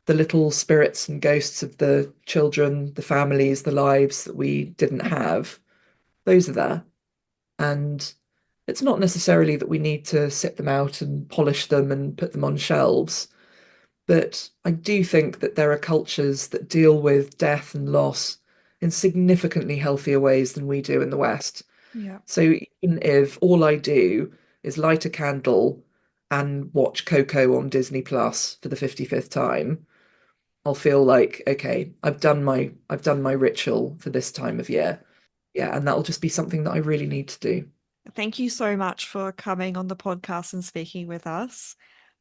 the little spirits and ghosts of the children, the families, the lives that we didn't have, those are there. And it's not necessarily that we need to sit them out and polish them and put them on shelves. But I do think that there are cultures that deal with death and loss in significantly healthier ways than we do in the West. Yeah. So even if all I do is light a candle and watch Coco on Disney Plus for the 55th time, I'll feel like, okay, I've done my ritual for this time of year. Yeah, and that'll just be something that I really need to do. Thank you so much for coming on the podcast and speaking with us.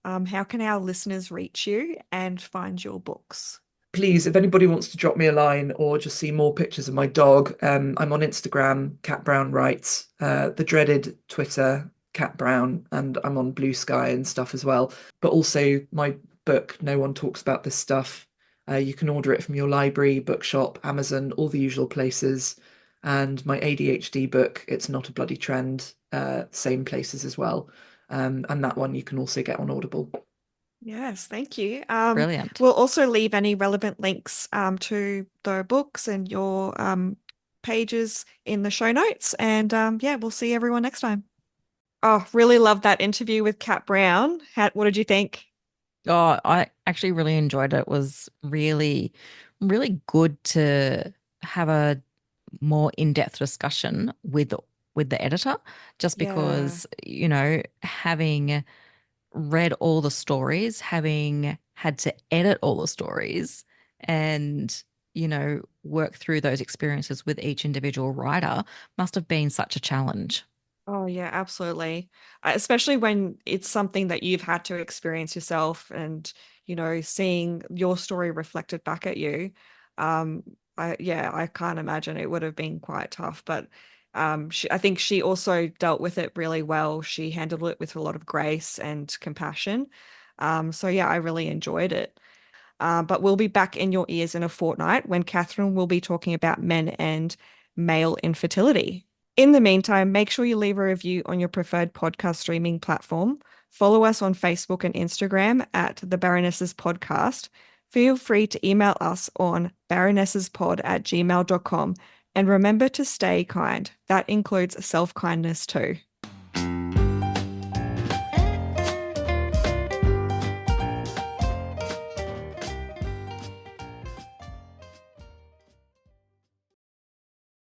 How can our listeners reach you and find your books? Please, if anybody wants to drop me a line or just see more pictures of my dog, I'm on Instagram, Cat Brown Writes, the dreaded Twitter, Cat Brown, and I'm on Blue Sky and stuff as well. But also my book, No One Talks About This Stuff. You can order it from your library, bookshop, Amazon, all the usual places. And my ADHD book, It's Not a Bloody Trend, same places as well. And that one you can also get on Audible. Yes, thank you. Brilliant. We'll also leave any relevant links to the books and your pages in the show notes. And yeah, we'll see everyone next time. Oh, really loved that interview with Kat Brown. What did you think? Oh, I actually really enjoyed it. It was really, really good to have a more in-depth discussion with the editor, just Yeah. because, having read all the stories, having had to edit all the stories and, work through those experiences with each individual writer must have been such a challenge. Oh, yeah, absolutely. Especially when it's something that you've had to experience yourself and, seeing your story reflected back at you. Um, I can't imagine it would have been quite tough, but I think she also dealt with it really well. She handled it with a lot of grace and compassion. So yeah, I really enjoyed it. But we'll be back in your ears in a fortnight when Catherine will be talking about men and male infertility. In the meantime, make sure you leave a review on your preferred podcast streaming platform. Follow us on Facebook and Instagram at the Baronesses Podcast. Feel free to email us on baronessespod@gmail.com. And remember to stay kind. That includes self kindness too.